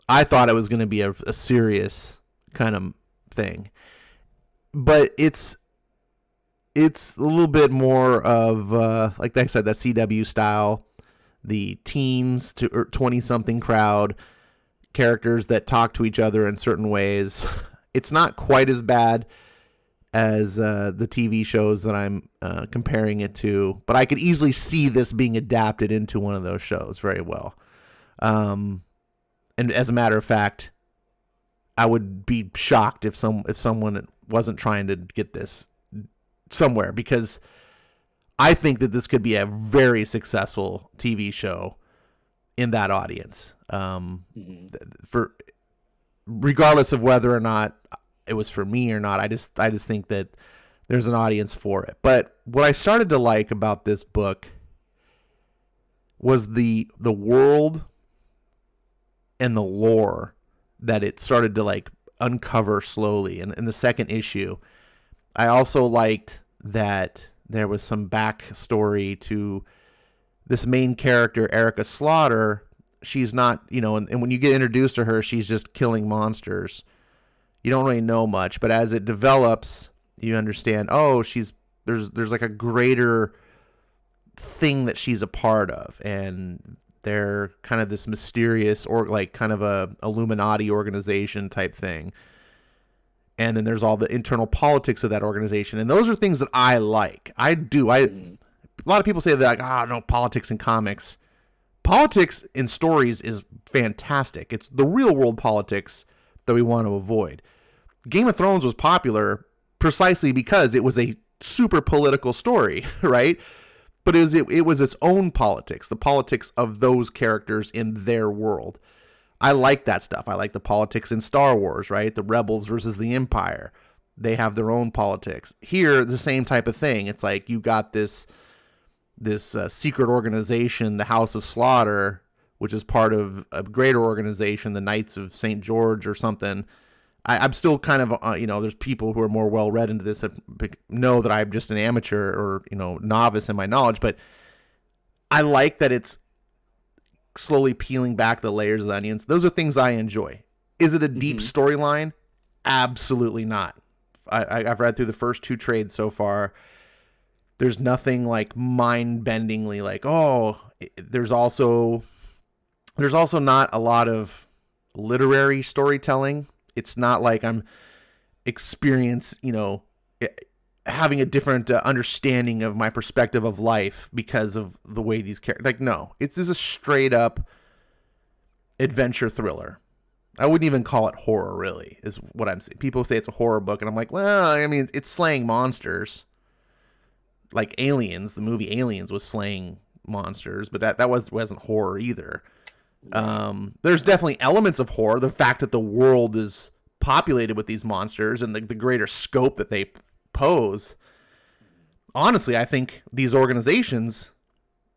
S2: I thought it was going to be a serious kind of thing. But it's a little bit more of, like I said, that CW style, the teens to 20-something crowd, characters that talk to each other in certain ways. It's not quite as bad as the TV shows that I'm comparing it to, but I could easily see this being adapted into one of those shows very well. And as a matter of fact, I would be shocked if someone wasn't trying to get this somewhere, because I think that this could be a very successful TV show in that audience. For regardless of whether or not it was for me or not, I just think that there's an audience for it. But what I started to like about this book was the world and the lore that it started to like uncover slowly in the second issue. I also liked that there was some backstory to this main character, Erica Slaughter. She's not, and when you get introduced to her, she's just killing monsters. You don't really know much, but as it develops, you understand, there's like a greater thing that she's a part of, and they're kind of this mysterious or like kind of a Illuminati organization type thing. And then there's all the internal politics of that organization. And those are things that I like. I do. A lot of people say that, like, no, politics in comics. Politics in stories is fantastic. It's the real world politics that we want to avoid. Game of Thrones was popular precisely because it was a super political story, right? But it was its own politics, the politics of those characters in their world. I like that stuff. I like the politics in Star Wars, right? The rebels versus the Empire. They have their own politics. Here, the same type of thing. It's like you got this secret organization, the House of Slaughter, which is part of a greater organization, the Knights of St. George or something. I'm still kind of, there's people who are more well-read into this that know that I'm just an amateur or, novice in my knowledge, but I like that it's slowly peeling back the layers of the onions. Those are things I enjoy. Is it a deep storyline? Absolutely not. I've read through the first 2 trades so far. There's nothing like mind-bendingly like, there's also not a lot of literary storytelling. It's not like I'm having a different understanding of my perspective of life because of the way these characters, like, no, it's just a straight up adventure thriller. I wouldn't even call it horror, really, is what I'm saying. People say it's a horror book, and I'm like, well, I mean, it's slaying monsters. Like Aliens, the movie Aliens was slaying monsters, but that wasn't horror either. There's definitely elements of horror. The fact that the world is populated with these monsters and the greater scope that they pose. honestly, I think these organizations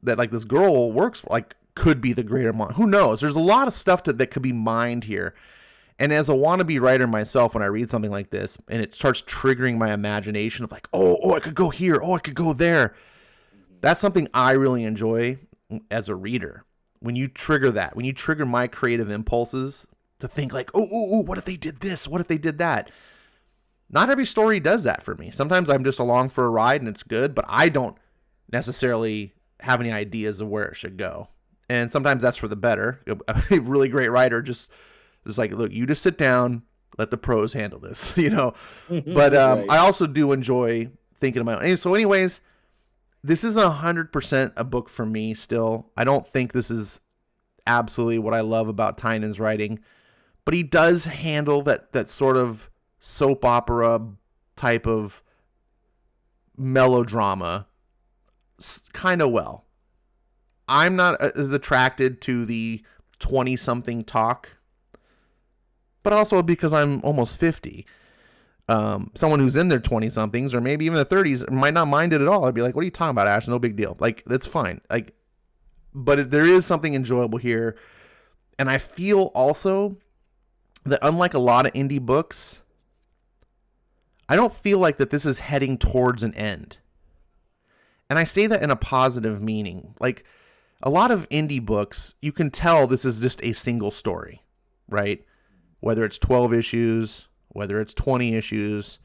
S2: that like this girl works for, like, could be the greater mind. Who knows? There's a lot of stuff that could be mined here. And as a wannabe writer myself, when I read something like this and it starts triggering my imagination of like, oh, I could go here. Oh, I could go there. That's something I really enjoy as a reader. When you trigger that, when you trigger my creative impulses to think like, oh, what if they did this? What if they did that? Not every story does that for me. Sometimes I'm just along for a ride and it's good, but I don't necessarily have any ideas of where it should go. And sometimes that's for the better. A really great writer just is like, look, you just sit down, let the pros handle this, you know. But
S3: Right.
S2: I also do enjoy thinking of my own. And so anyways, this isn't 100% a book for me still. I don't think this is absolutely what I love about Tynan's writing. But he does handle that sort of soap opera type of melodrama kind of well. I'm not as attracted to the 20-something talk, but also because I'm almost 50. Someone who's in their 20-somethings or maybe even their 30s might not mind it at all. I'd be like, what are you talking about, Ash? No big deal. Like, that's fine. Like, but there is something enjoyable here. And I feel also that unlike a lot of indie books, I don't feel like that this is heading towards an end. And I say that in a positive meaning. Like, a lot of indie books, you can tell this is just a single story, right? Whether it's 12 issues, whether it's 20 issues,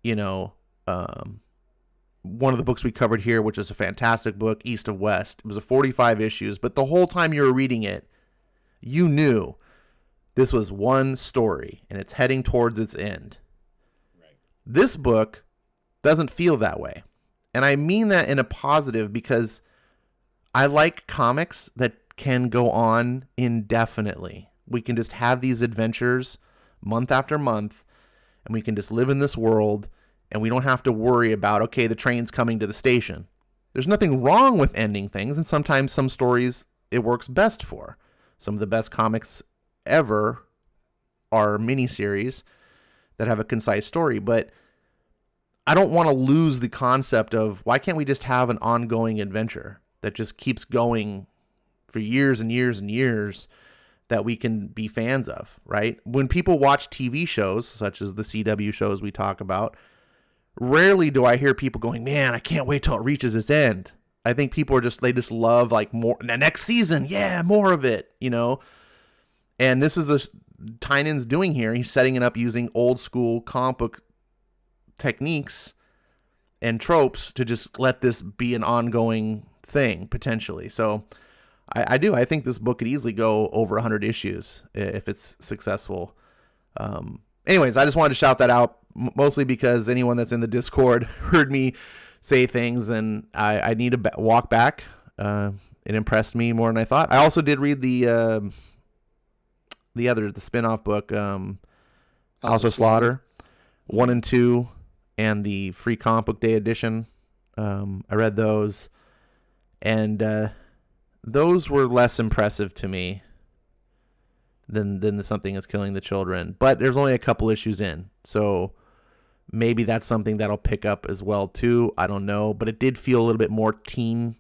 S2: you know, one of the books we covered here, which is a fantastic book, East of West, it was a 45 issues, but the whole time you were reading it, you knew this was one story and it's heading towards its end.
S3: Right.
S2: This book doesn't feel that way. And I mean that in a positive because I like comics that can go on indefinitely. We can just have these adventures month after month, and we can just live in this world, and we don't have to worry about, okay, the train's coming to the station. There's nothing wrong with ending things, and sometimes some stories it works best for. Some of the best comics ever are miniseries that have a concise story, but I don't want to lose the concept of why can't we just have an ongoing adventure that just keeps going for years and years and years that we can be fans of, right? When people watch TV shows, such as the CW shows we talk about, rarely do I hear people going, man, I can't wait till it reaches its end. I think people they just love like more, the next season, yeah, more of it, you know? And this is Tynan's doing here. He's setting it up using old school comic book techniques and tropes to just let this be an ongoing thing, potentially. So I do. I think this book could easily go over 100 issues if it's successful. Anyways, I just wanted to shout that out, mostly because anyone that's in the Discord heard me say things, and I need to walk back. It impressed me more than I thought. I also did read the spin-off book, House of Slaughter, 1 and 2, and the free comic book day edition. I read those, and those were less impressive to me than the Something Is Killing the Children. But there's only a couple issues in, so maybe that's something that'll pick up as well too. I don't know, but it did feel a little bit more teen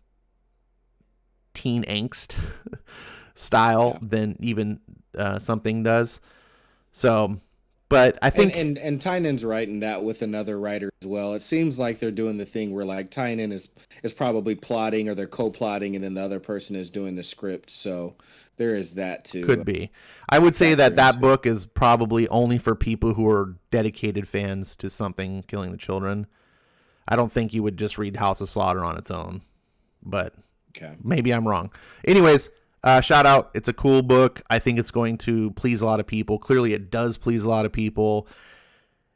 S2: angst style than even Something does. So, but I think
S3: and Tynan's writing that with another writer as well. It seems like they're doing the thing where like Tynan is probably plotting, or they're co-plotting, and then the other person is doing the script. So there is that too.
S2: Could be. I would say that book is probably only for people who are dedicated fans to Something Killing the Children. I don't think you would just read House of Slaughter on its own, but maybe I'm wrong. Anyways, shout out. It's a cool book. I think it's going to please a lot of people. Clearly it does please a lot of people.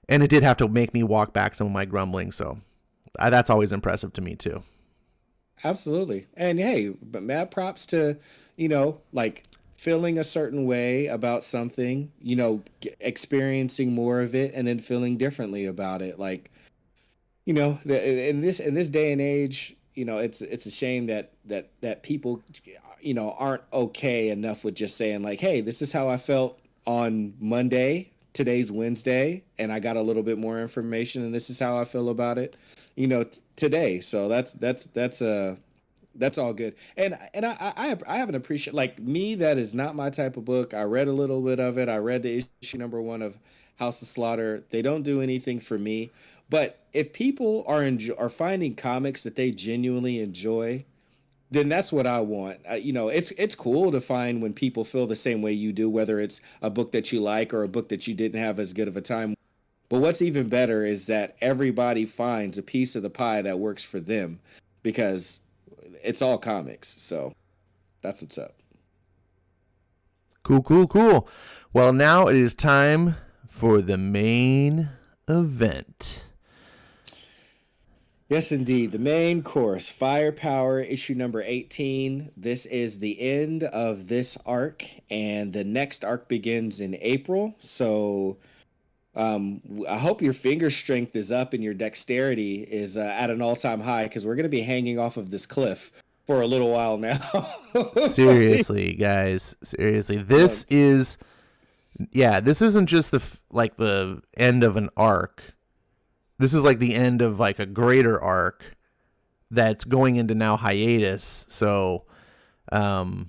S2: And it did have to make me walk back some of my grumbling. So that's always impressive to me too.
S3: Absolutely. And hey, but mad props to, like feeling a certain way about something, experiencing more of it and then feeling differently about it. Like, in this day and age, it's a shame that people, aren't okay enough with just saying like, hey, this is how I felt on Monday today's Wednesday, and I got a little bit more information, and this is how I feel about it, today. So that's all good. And I have an appreciation, like me, that is not my type of book. I read a little bit of it. I read the issue #1 of House of Slaughter. They don't do anything for me. But if people are finding comics that they genuinely enjoy, then that's what I want. It's cool to find when people feel the same way you do, whether it's a book that you like or a book that you didn't have as good of a time. But what's even better is that everybody finds a piece of the pie that works for them, because it's all comics. So that's what's up.
S2: Cool. Well, now it is time for the main event.
S3: Yes, indeed. The main course, Firepower, issue number 18. This is the end of this arc, and the next arc begins in April. So I hope your finger strength is up and your dexterity is at an all-time high, because we're going to be hanging off of this cliff for a little while now.
S2: Seriously, guys. Seriously. This isn't just the end of an arc. This is like the end of like a greater arc that's going into now hiatus. So, and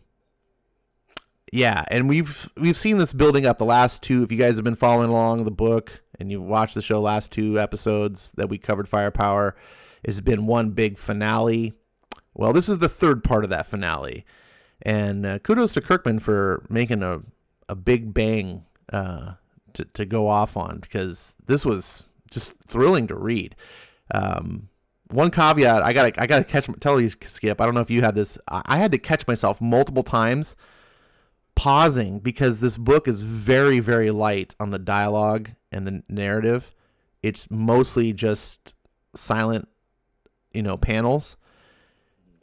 S2: we've seen this building up the last two. If you guys have been following along the book and you watched the show, last two episodes that we covered Firepower, it's been one big finale. Well, this is the third part of that finale, and kudos to Kirkman for making a big bang to go off on, because this was just thrilling to read. One caveat, I gotta tell you, Skip, I don't know if you had this. I had to catch myself multiple times pausing, because this book is very, very light on the dialogue and the narrative. It's mostly just silent, panels.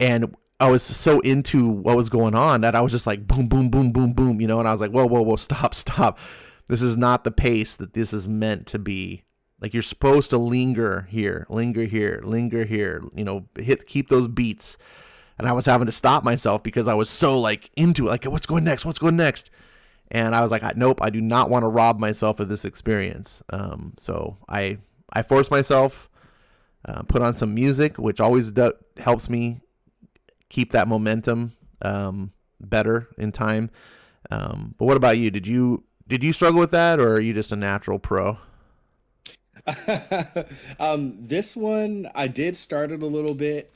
S2: And I was so into what was going on that I was just like, boom, boom, boom, boom, boom, and I was like, whoa, stop. This is not the pace that this is meant to be. Like, you're supposed to linger here, keep those beats. And I was having to stop myself because I was so like into it. Like, what's going next? And I was like, nope, I do not want to rob myself of this experience. So I forced myself, put on some music, which always helps me keep that momentum better in time. But what about you? Did you struggle with that, or are you just a natural pro?
S3: This one, I did start it a little bit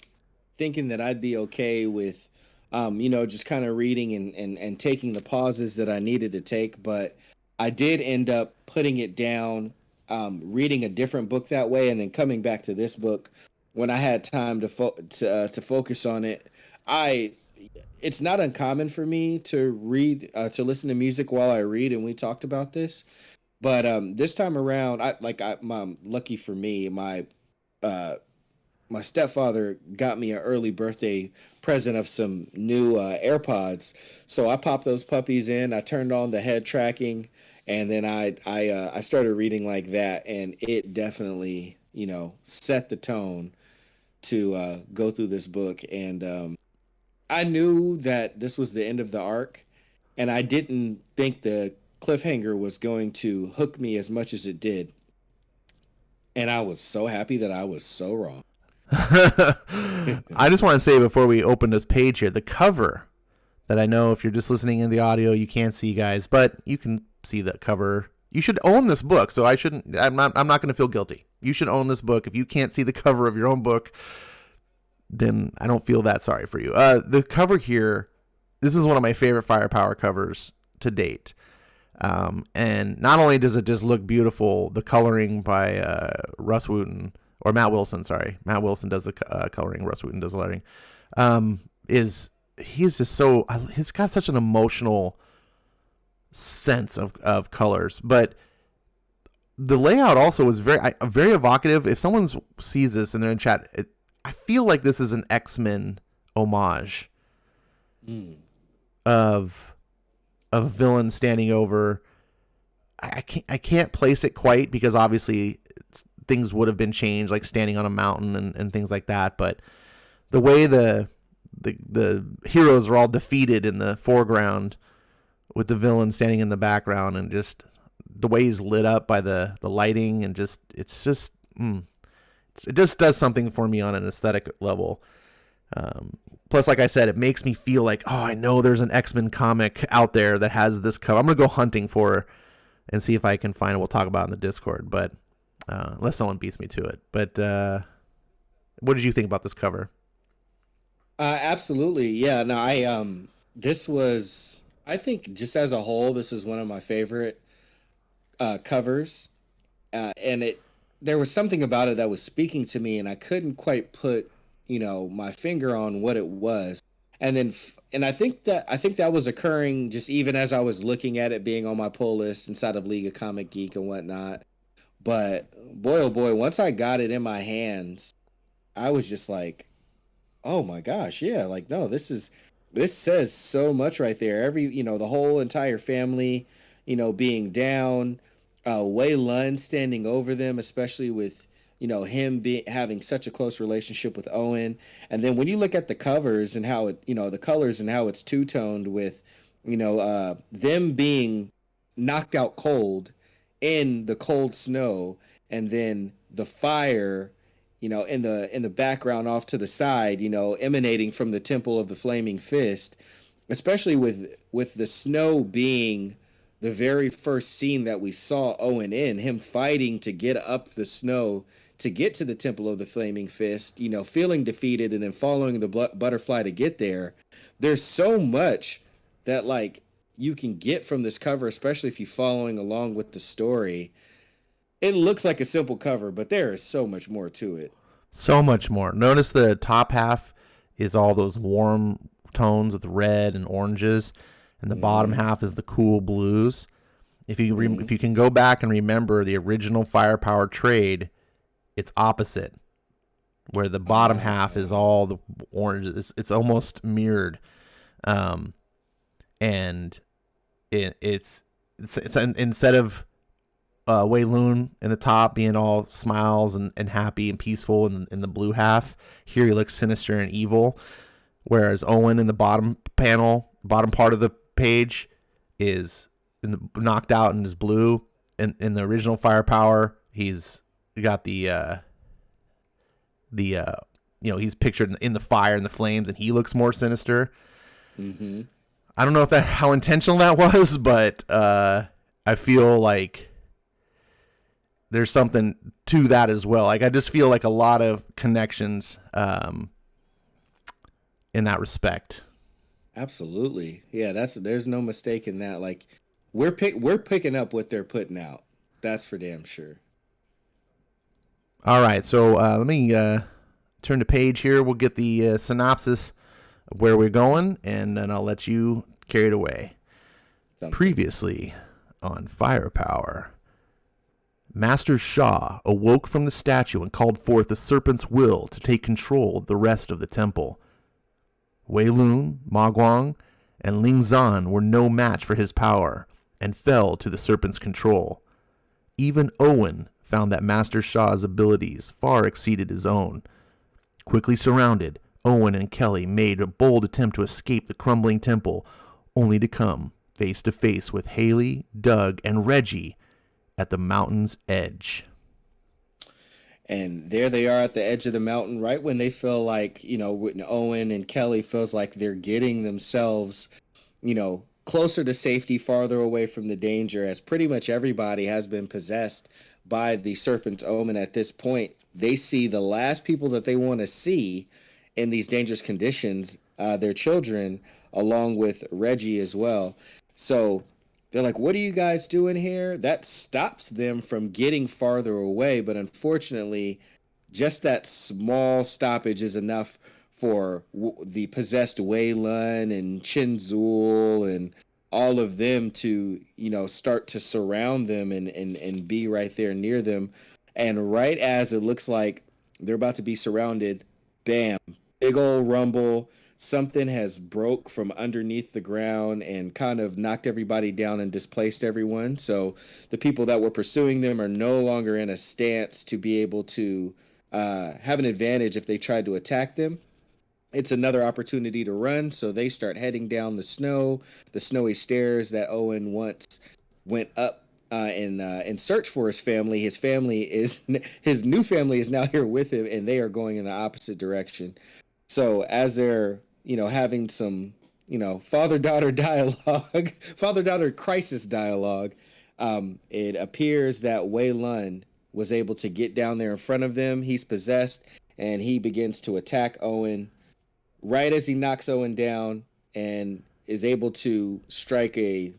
S3: thinking that I'd be okay with, just kind of reading and taking the pauses that I needed to take. But I did end up putting it down, reading a different book that way, and then coming back to this book when I had time to focus on it. It's not uncommon for me to to listen to music while I read, and we talked about this. But this time around, lucky for me, my stepfather got me an early birthday present of some new AirPods. So I popped those puppies in. I turned on the head tracking, and then I started reading like that, and it definitely set the tone to go through this book. And I knew that this was the end of the arc, and I didn't think the cliffhanger was going to hook me as much as it did. And I was so happy that I was so wrong.
S2: I just want to say before we open this page here, the cover that I know if you're just listening in the audio, you can't see, guys, but you can see the cover. You should own this book, so I'm not going to feel guilty. You should own this book. If you can't see the cover of your own book, then I don't feel that sorry for you. The cover here, this is one of my favorite Firepower covers to date. And not only does it just look beautiful, the coloring by Russ Wooten, or Matt Wilson, sorry. Matt Wilson does the coloring, Russ Wooten does the lettering. He's got such an emotional sense of colors. But the layout also was very evocative. If someone sees this and they're in chat, I feel like this is an X-Men homage of a villain standing over. I can't place it quite, because obviously things would have been changed, like standing on a mountain and things like that. But the way the heroes are all defeated in the foreground with the villain standing in the background, and just the way he's lit up by the lighting, and it just does something for me on an aesthetic level. Plus, like I said, it makes me feel like, oh, I know there's an X-Men comic out there that has this cover. I'm gonna go hunting for and see if I can find it. We'll talk about it in the Discord, but unless someone beats me to it. But what did you think about this cover?
S3: Absolutely, yeah. No, this was, I think, just as a whole, this is one of my favorite covers, and there was something about it that was speaking to me, and I couldn't quite put my finger on what it was. And I think that was occurring just even as I was looking at it being on my pull list inside of League of Comic Geek and whatnot. But boy, oh boy, once I got it in my hands, I was just like, oh my gosh, yeah, like, no, this says so much right there. The whole entire family, being down, Wei Lun standing over them, especially with him having such a close relationship with Owen. And then when you look at the covers and how it, the colors and how it's two-toned with, them being knocked out cold in the cold snow, and then the fire, in the background off to the side, emanating from the Temple of the Flaming Fist, especially with the snow being the very first scene that we saw Owen in, him fighting to get up the snow to get to the Temple of the Flaming Fist, feeling defeated and then following the butterfly to get there. There's so much that, like, you can get from this cover, especially if you're following along with the story. It looks like a simple cover, but there is so much more to it.
S2: So much more. Notice the top half is all those warm tones with red and oranges, and the bottom half is the cool blues. If you can go back and remember the original Firepower trade, it's opposite, where the bottom half is all the oranges. It's almost mirrored, and it's instead of Wei Lun in the top being all smiles and happy and peaceful in the blue half, here he looks sinister and evil, whereas Owen in the bottom part of the page is knocked out and is blue. In the original Firepower, he's got he's pictured in the fire and the flames, and he looks more sinister.
S3: Mm-hmm.
S2: I don't know how intentional that was, but I feel like there's something to that as well. Like, I just feel like a lot of connections in that respect.
S3: Absolutely. Yeah, there's no mistake in that. Like, we're picking up what they're putting out. That's for damn sure.
S2: All right, so let me turn the page here. We'll get the synopsis of where we're going, and then I'll let you carry it away.
S3: Sounds
S2: Previously on Firepower, Master Sha awoke from the statue and called forth the serpent's will to take control of the rest of the temple. Wei Lun, Ma Guang, and Ling Zan were no match for his power and fell to the serpent's control. Even Owen found that Master Sha's abilities far exceeded his own. Quickly surrounded, Owen and Kelly made a bold attempt to escape the crumbling temple, only to come face to face with Haley, Doug, and Reggie at the mountain's edge.
S3: And there they are at the edge of the mountain, right when they feel like, when Owen and Kelly feels like they're getting themselves, closer to safety, farther away from the danger, as pretty much everybody has been possessed by the serpent's omen at this point. They see the last people that they want to see in these dangerous conditions, their children, along with Reggie as well. So they're like, what are you guys doing here? That stops them from getting farther away. But unfortunately, just that small stoppage is enough for the possessed Wei Lun and Chen Zul and all of them to, start to surround them and be right there near them. And right as it looks like they're about to be surrounded, bam, big old rumble. Something has broke from underneath the ground and kind of knocked everybody down and displaced everyone. So the people that were pursuing them are no longer in a stance to be able to have an advantage if they tried to attack them. It's another opportunity to run, so they start heading down the snowy stairs that Owen once went up and search for his family. His new family is now here with him, and they are going in the opposite direction. So as they're having some father-daughter dialogue, father-daughter crisis dialogue, it appears that Wei Lun was able to get down there in front of them. He's possessed, and he begins to attack Owen. Right as he knocks Owen down and is able to strike a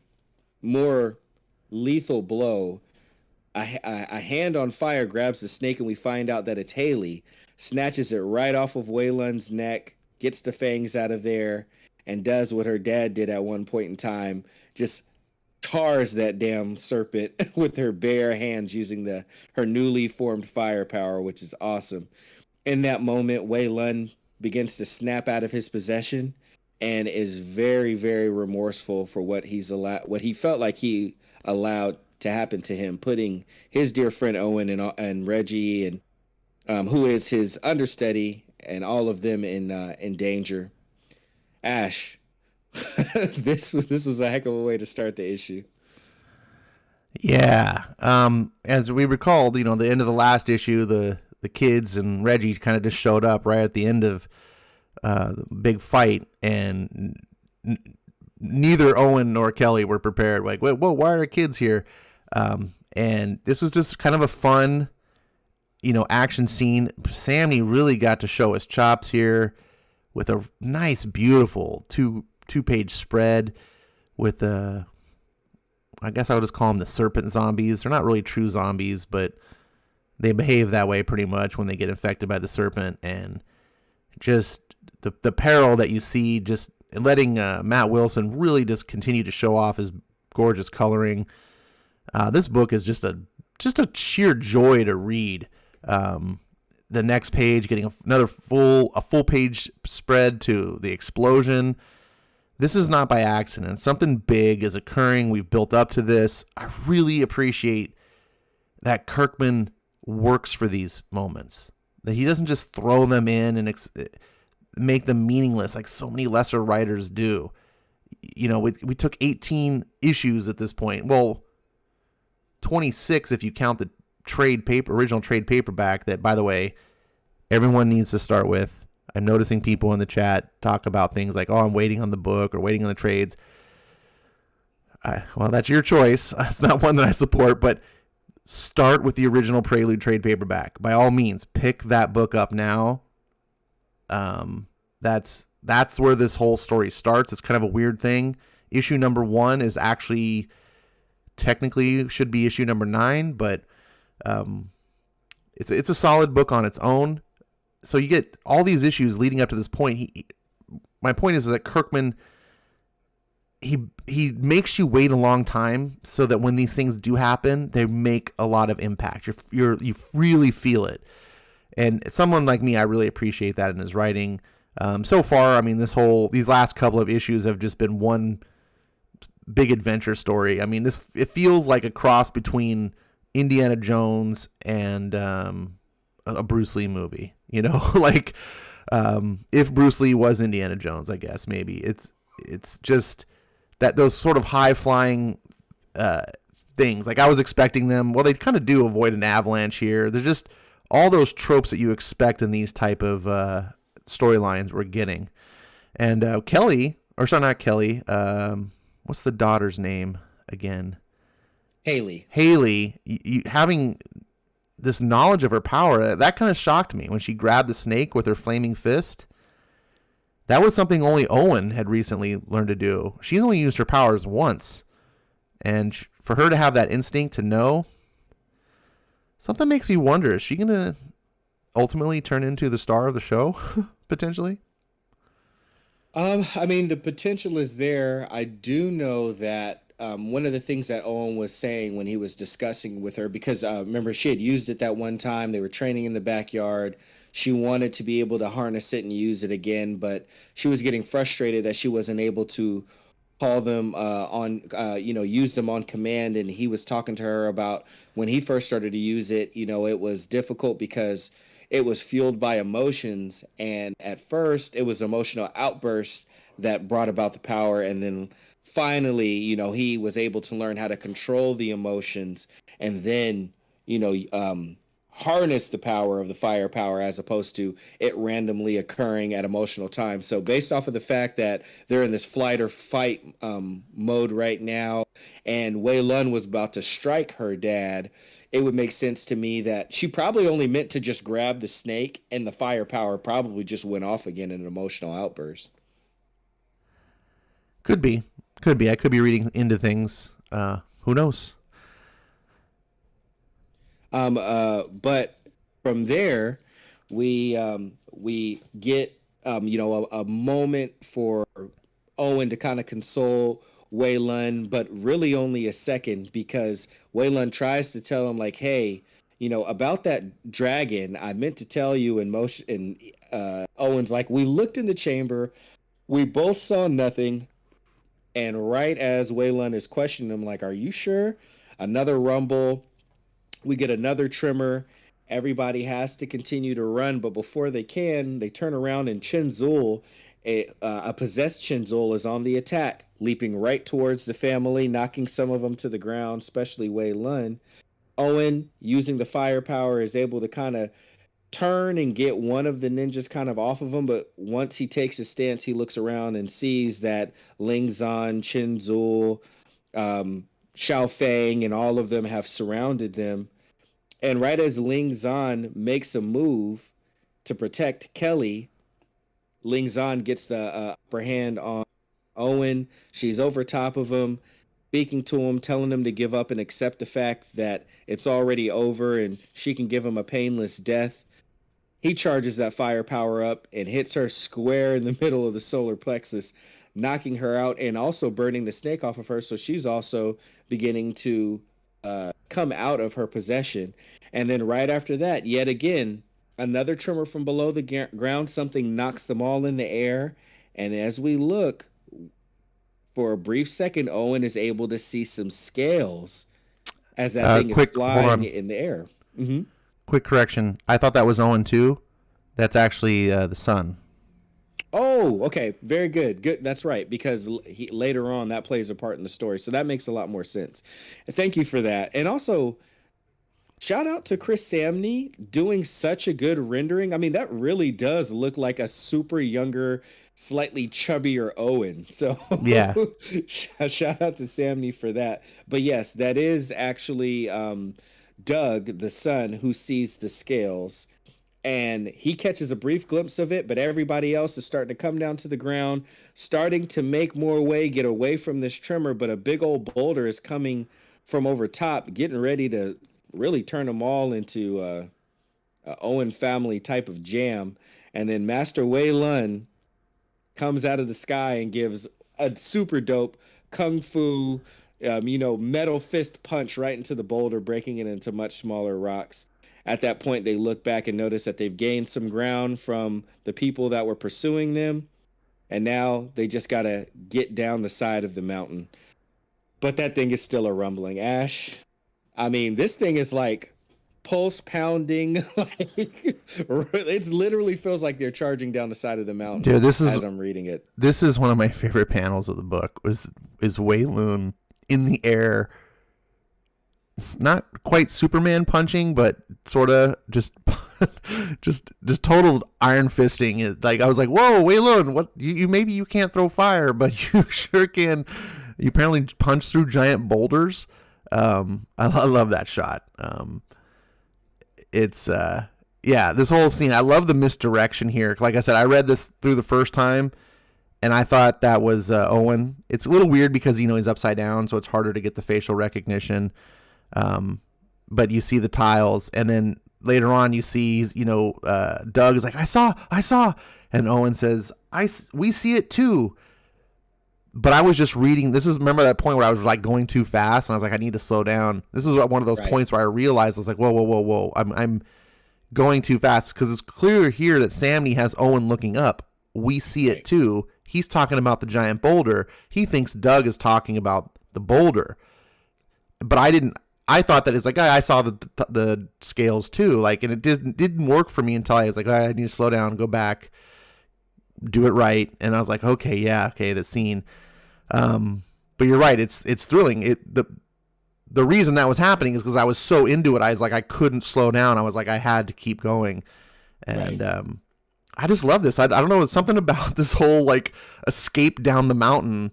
S3: more lethal blow, a hand on fire grabs the snake, and we find out that it's Haley, snatches it right off of Wei Lun's neck, gets the fangs out of there, and does what her dad did at one point in time, just tars that damn serpent with her bare hands using her newly formed firepower, which is awesome. In that moment, Wei Lun begins to snap out of his possession and is very, very remorseful for what he felt like he allowed to happen to him, putting his dear friend Owen and Reggie and who is his understudy and all of them in danger. Ash, this was a heck of a way to start the issue.
S2: Yeah. As we recalled, the end of the last issue, the kids and Reggie kind of just showed up right at the end of the big fight, and neither Owen nor Kelly were prepared. Like, whoa, why are kids here? And this was just kind of a fun, action scene. Samnee really got to show his chops here with a nice, beautiful two-page spread with I guess I would just call them the serpent zombies. They're not really true zombies, but they behave that way pretty much when they get infected by the serpent, and just the peril that you see, just letting Matt Wilson really just continue to show off his gorgeous coloring. This book is just a sheer joy to read. The next page, getting a full page spread to the explosion. This is not by accident. Something big is occurring. We've built up to this. I really appreciate that Kirkman works for these moments, that he doesn't just throw them in and make them meaningless like so many lesser writers do. We took 18 issues at this point. Well, 26 if you count the original trade paperback that, by the way, everyone needs to start with. I'm noticing people in the chat talk about things like, I'm waiting on the book or waiting on the trades. Well, that's your choice. It's not one that I support, but start with the original Prelude trade paperback. By all means, pick that book up now. That's where this whole story starts. It's kind of a weird thing. Issue number 1 is actually technically should be issue number 9, but it's a solid book on its own. So you get all these issues leading up to this point. My point is that Kirkman, he makes you wait a long time so that when these things do happen, they make a lot of impact. You really feel it. And someone like me, I really appreciate that in his writing. So far, these last couple of issues have just been one big adventure story. It feels like a cross between Indiana Jones and a Bruce Lee movie. Like if Bruce Lee was Indiana Jones, I guess maybe it's just that those sort of high flying things. Like I was expecting them. Well, they kind of do avoid an avalanche here. There's just all those tropes that you expect in these type of storylines we're getting. And Kelly, or sorry, not Kelly. What's the daughter's name again?
S3: Haley.
S2: You having this knowledge of her power, that kind of shocked me when she grabbed the snake with her flaming fist. That was something only Owen had recently learned to do. She's only used her powers once. And for her to have that instinct to know, something makes me wonder, is she going to ultimately turn into the star of the show, potentially?
S3: The potential is there. I do know that one of the things that Owen was saying when he was discussing with her, because remember, she had used it that one time. They were training in the backyard. She wanted to be able to harness it and use it again, but she was getting frustrated that she wasn't able to call them use them on command. And he was talking to her about when he first started to use it, it was difficult because it was fueled by emotions. And at first it was emotional outbursts that brought about the power. And then finally, he was able to learn how to control the emotions and then, harness the power of the firepower as opposed to it randomly occurring at emotional times. So based off of the fact that they're in this flight or fight mode right now, and Wei Lun was about to strike her dad, it would make sense to me that she probably only meant to just grab the snake, and the firepower probably just went off again in an emotional outburst.
S2: Could be. I could be reading into things. Who knows?
S3: But from there, we get a moment for Owen to kind of console Wei Lun, but really only a second, because Wei Lun tries to tell him like, hey, about that dragon, I meant to tell you in motion. And Owen's like, we looked in the chamber, we both saw nothing. And right as Wei Lun is questioning him, like, are you sure? Another rumble. We get another tremor. Everybody has to continue to run, but before they can, they turn around and Chenzul, a possessed Chenzul, is on the attack, leaping right towards the family, knocking some of them to the ground, especially Wei Lun. Owen, using the firepower, is able to kind of turn and get one of the ninjas kind of off of him, but once he takes his stance, he looks around and sees that Ling Zan, Chenzul, Xiao Fang, and all of them have surrounded them. And right as Ling Zan makes a move to protect Kelly, Ling Zan gets the upper hand on Owen. She's over top of him, speaking to him, telling him to give up and accept the fact that it's already over and she can give him a painless death. He charges that firepower up and hits her square in the middle of the solar plexus, knocking her out and also burning the snake off of her. So she's also beginning to come out of her possession. And then right after that, yet again, another tremor from below the ground. Something knocks them all in the air. And as we look, for a brief second, Owen is able to see some scales as that thing is flying in the air. Mm-hmm.
S2: Quick correction. I thought that was Owen too. That's actually the sun.
S3: Oh, okay. Very good. Good. That's right. Because later on, that plays a part in the story. So that makes a lot more sense. Thank you for that. And also, shout out to Chris Samnee doing such a good rendering. I mean, that really does look like a super younger, slightly chubbier Owen. So
S2: yeah,
S3: shout out to Samnee for that. But yes, that is actually Doug, the son, who sees the scales. And he catches a brief glimpse of it, but everybody else is starting to come down to the ground, starting to make more way, get away from this tremor. But a big old boulder is coming from over top, getting ready to really turn them all into a Owen family type of jam. And then Master Wei Lun comes out of the sky and gives a super dope kung fu, metal fist punch right into the boulder, breaking it into much smaller rocks. At that point, they look back and notice that they've gained some ground from the people that were pursuing them. And now they just got to get down the side of the mountain. But that thing is still a rumbling. Ash, I mean, this thing is like pulse pounding. It literally feels like they're charging down the side of the mountain.
S2: Dude,
S3: as I'm reading it.
S2: This is one of my favorite panels of the book. Is Wei Lun in the air, not quite Superman punching, but sort of just total iron fisting. Like I was like, whoa, Wei Lun, what? You maybe you can't throw fire, but you sure can. You apparently punch through giant boulders. I love that shot. It's this whole scene. I love the misdirection here. Like I said, I read this through the first time, and I thought that was Owen. It's a little weird because he's upside down, so it's harder to get the facial recognition. But you see the tiles, and then later on you see, Doug is like, I saw, and Owen says, we see it too. But I was just reading. Remember that point where I was like going too fast, and I was like, I need to slow down. This is one of those points where I realized I was like, whoa, I'm going too fast, because it's clear here that Samnee has Owen looking up. We see it too. He's talking about the giant boulder. He thinks Doug is talking about the boulder, but I didn't. I thought that it's like, I saw the scales too, like, and it didn't work for me until I was like, I need to slow down, go back, do it right, and I was like, okay, the scene. But you're right. It's thrilling. The reason that was happening is because I was so into it. I was like, I couldn't slow down. I was like, I had to keep going. And I just love this. I don't know. Something about this whole like escape down the mountain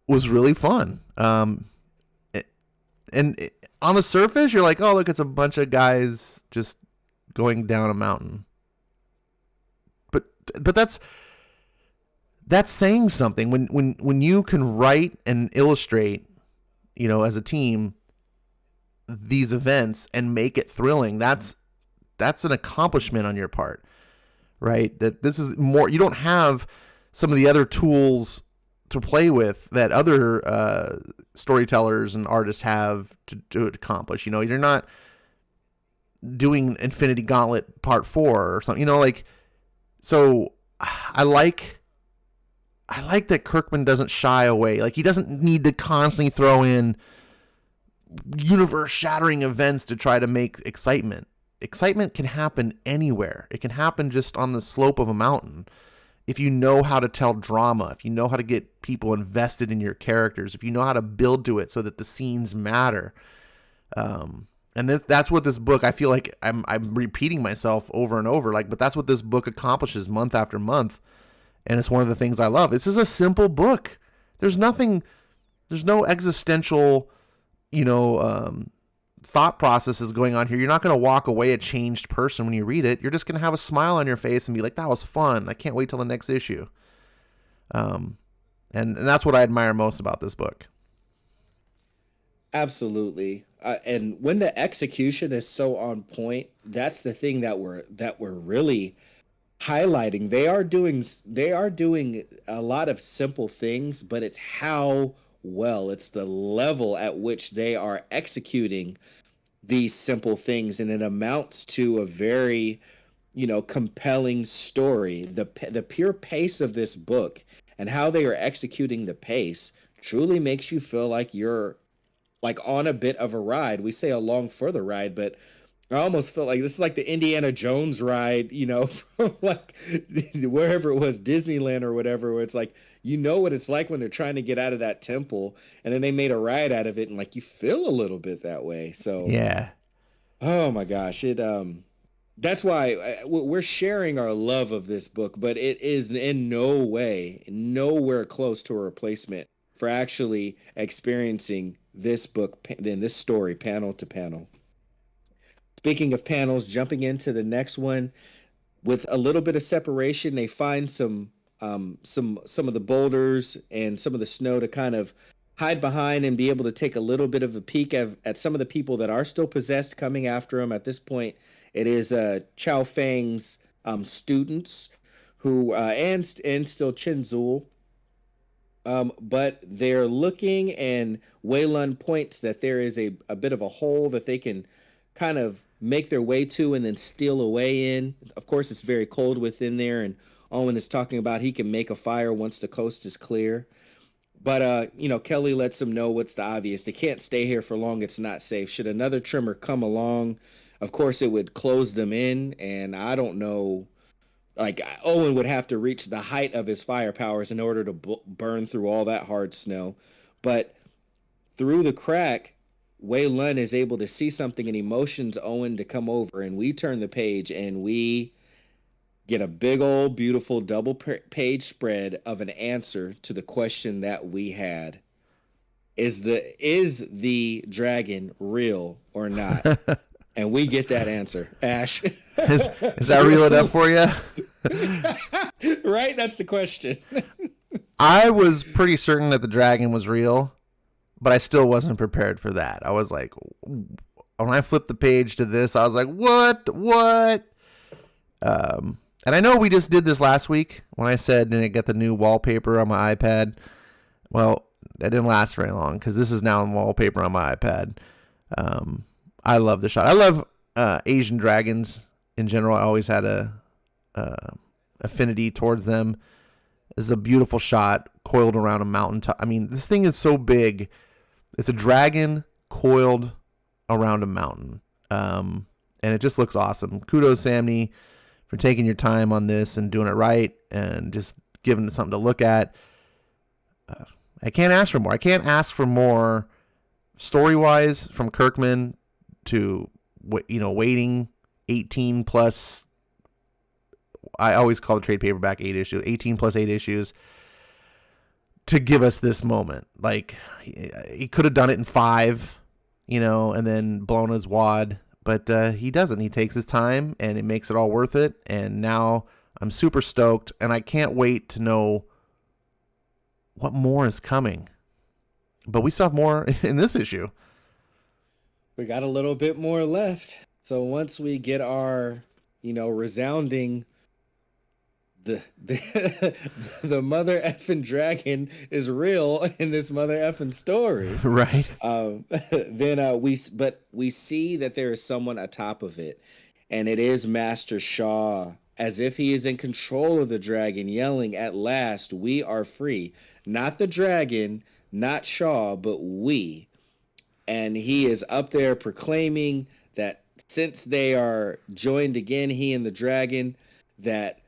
S2: was really fun. On the surface, you're like, oh, look, it's a bunch of guys just going down a mountain. But that's saying something. When you can write and illustrate, as a team, these events and make it thrilling, that's an accomplishment on your part, right? That this is more, you don't have some of the other tools to play with that other storytellers and artists have to accomplish. You're not doing Infinity Gauntlet Part 4 or something, so I like that Kirkman doesn't shy away. Like, he doesn't need to constantly throw in universe-shattering events to try to make excitement. Excitement can happen anywhere. It can happen just on the slope of a mountain. If you know how to tell drama, if you know how to get people invested in your characters, if you know how to build to it so that the scenes matter. And that's what this book, I feel like I'm repeating myself over and over, but that's what this book accomplishes month after month. And it's one of the things I love. This is a simple book. There's no existential, thought processes going on here. You're not going to walk away a changed person when you read it. You're just going to have a smile on your face and be like, that was fun. I can't wait till the next issue. And that's what I admire most about this book.
S3: Absolutely. And when the execution is so on point, that's the thing that we're really highlighting. They are doing a lot of simple things, but it's how well, it's the level at which they are executing these simple things, and it amounts to a very, compelling story. The pure pace of this book and how they are executing the pace truly makes you feel like you're like on a bit of a ride. We say a long further ride, but I almost felt like this is like the Indiana Jones ride, from like wherever it was, Disneyland or whatever, where it's like, what it's like when they're trying to get out of that temple, and then they made a ride out of it, and like you feel a little bit that way. So
S2: yeah.
S3: Oh my gosh, that's why we're sharing our love of this book, but it is in nowhere close to a replacement for actually experiencing this book and this story panel to panel. Speaking of panels, jumping into the next one, with a little bit of separation, they find some of the boulders and some of the snow to kind of hide behind and be able to take a little bit of a peek at some of the people that are still possessed coming after him. At this point, it is Chow Fang's students who and still Chen Zul. But they're looking, and Wei Lun points that there is a bit of a hole that they can kind of make their way to and then steal away in. Of course, it's very cold within there, and Owen is talking about he can make a fire once the coast is clear. But, Kelly lets them know what's the obvious. They can't stay here for long. It's not safe. Should another trimmer come along, of course, it would close them in, and I don't know. Like, Owen would have to reach the height of his fire powers in order to burn through all that hard snow. But through the crack, Wei Lun is able to see something and he motions Owen to come over, and we turn the page and we get a big old beautiful double page spread of an answer to the question that we had. Is the dragon real or not? And we get that answer. Ash.
S2: Is that real enough for you?
S3: Right? That's the question.
S2: I was pretty certain that the dragon was real, but I still wasn't prepared for that. I was like, when I flipped the page to this, I was like, what? And I know we just did this last week when I said, and I got the new wallpaper on my iPad. Well, that didn't last very long because this is now in wallpaper on my iPad. I love the shot. I love Asian dragons in general. I always had a affinity towards them. This is a beautiful shot coiled around a mountaintop. I mean, this thing is so big. It's a dragon coiled around a mountain. And it just looks awesome. Kudos, Samnee, for taking your time on this and doing it right and just giving it something to look at. I can't ask for more. I can't ask for more story-wise from Kirkman to, waiting 18 plus, I always call the trade paperback 8 issues, 18 plus 8 issues to give us this moment. Like, he could have done it in 5, and then blown his wad, but he doesn't. He takes his time, and it makes it all worth it, and now I'm super stoked, and I can't wait to know what more is coming. But we still have more in this issue.
S3: We got a little bit more left. So once we get our, resounding, the mother effing dragon is real in this mother effing story,
S2: right?
S3: Then we see that there is someone atop of it, and it is Master Shaw, as if he is in control of the dragon, yelling, "At last, we are free." Not the dragon, not Shaw, but we. And he is up there proclaiming that since they are joined again, he and the dragon, that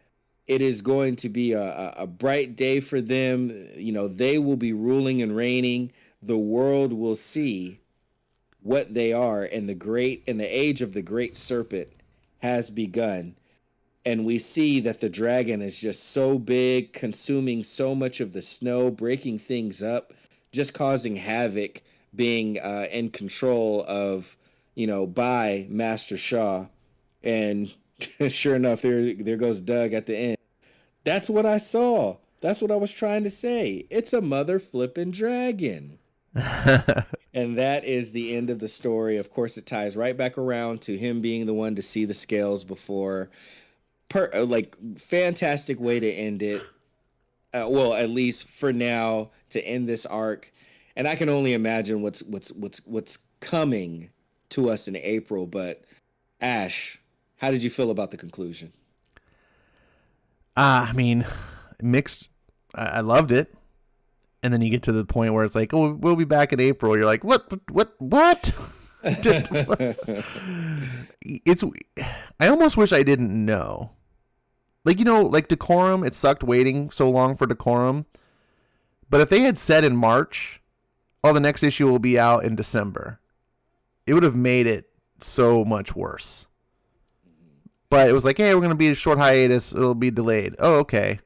S3: it is going to be a bright day for them. They will be ruling and reigning. The world will see what they are, and the age of the great serpent has begun. And we see that the dragon is just so big, consuming so much of the snow, breaking things up, just causing havoc, being in control of, by Master Shaw. And sure enough, there goes Doug at the end. That's what I saw. That's what I was trying to say. It's a mother flipping dragon. And that is the end of the story. Of course, it ties right back around to him being the one to see the scales before. Fantastic way to end it. Well, at least for now, to end this arc. And I can only imagine what's coming to us in April. But Ash, how did you feel about the conclusion?
S2: Mixed. I loved it. And then you get to the point where it's like, oh, we'll be back in April. You're like, what? I almost wish I didn't know. Like DECORUM, it sucked waiting so long for DECORUM. But if they had said in March, the next issue will be out in December, it would have made it so much worse. But it was like, hey, we're going to be a short hiatus. It'll be delayed. Oh, okay.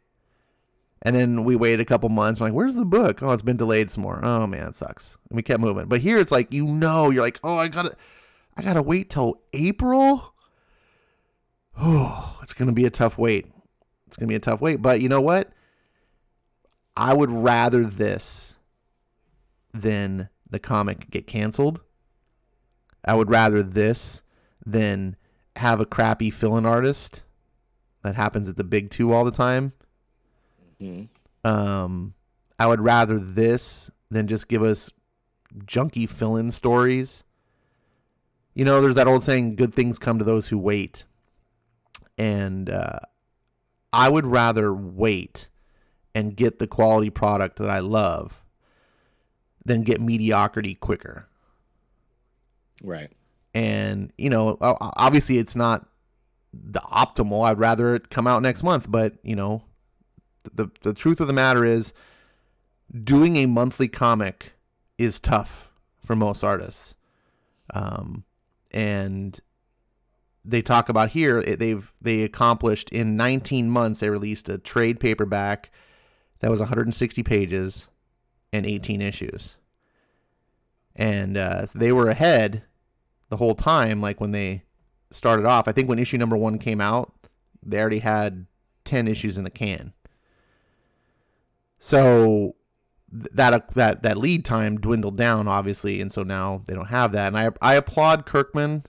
S2: And then we waited a couple months. I'm like, where's the book? Oh, it's been delayed some more. Oh, man, it sucks. And we kept moving. But here it's like, you're like, oh, I gotta wait till April? Oh, it's going to be a tough wait. But you know what? I would rather this than the comic get canceled. I would rather this than have a crappy fill-in artist. That happens at the big 2 all the time. Mm-hmm. I would rather this than just give us junky fill-in stories. There's that old saying, good things come to those who wait. And I would rather wait and get the quality product that I love than get mediocrity quicker.
S3: Right.
S2: And, obviously it's not the optimal. I'd rather it come out next month. But, the truth of the matter is doing a monthly comic is tough for most artists. And they talk about here, they accomplished in 19 months, they released a trade paperback that was 160 pages and 18 issues. And they were ahead the whole time, like when they started off. I think when issue number 1 came out, they already had 10 issues in the can. So that lead time dwindled down, obviously, and so now they don't have that. And I applaud Kirkman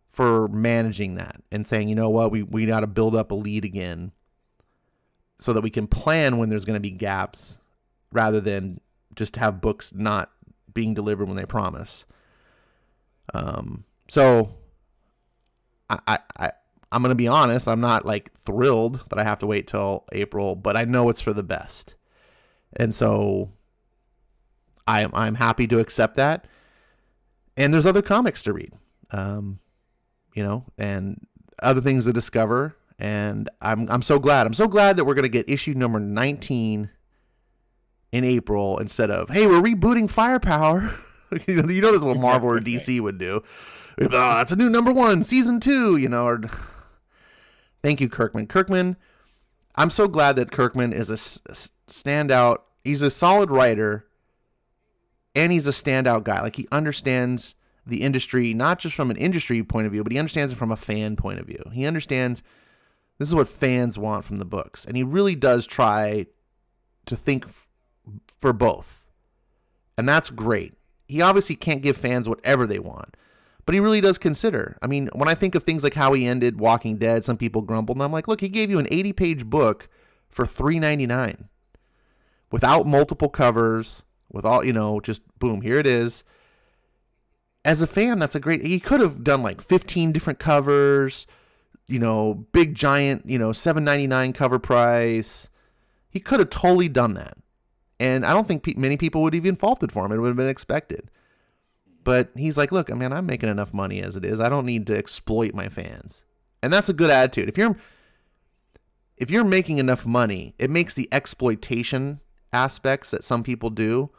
S2: for managing that and saying, you know what, we got to build up a lead again so that we can plan when there's going to be gaps rather than just have books not being delivered when they promise. So I'm going to be honest, I'm not like thrilled that I have to wait till April, but I know it's for the best. And so I'm happy to accept that. And there's other comics to read. And other things to discover. And I'm so glad. I'm so glad that we're going to get issue number 19 in April instead of, hey, we're rebooting Firepower. You know this is what Marvel or DC would do. Oh, that's a new #1, season 2, you know. Or, thank you, Kirkman. Kirkman, I'm so glad that Kirkman is a standout. He's a solid writer, and he's a standout guy. Like, he understands the industry, not just from an industry point of view, but he understands it from a fan point of view. He understands this is what fans want from the books, and he really does try to think for both, and that's great. He obviously can't give fans whatever they want, but he really does consider. I mean, when I think of things like how he ended Walking Dead, some people grumbled, and I'm like, look, he gave you an 80-page book for $3.99 without multiple covers, with all, you know, just boom, here it is. As a fan, that's a great, he could have done like 15 different covers, you know, big giant, you know, $7.99 cover price. He could have totally done that. And I don't think many people would even faulted for him. It would have been expected. But he's like, look, I mean, I'm making enough money as it is. I don't need to exploit my fans. And that's a good attitude. If you're making enough money, it makes the exploitation aspects that some people do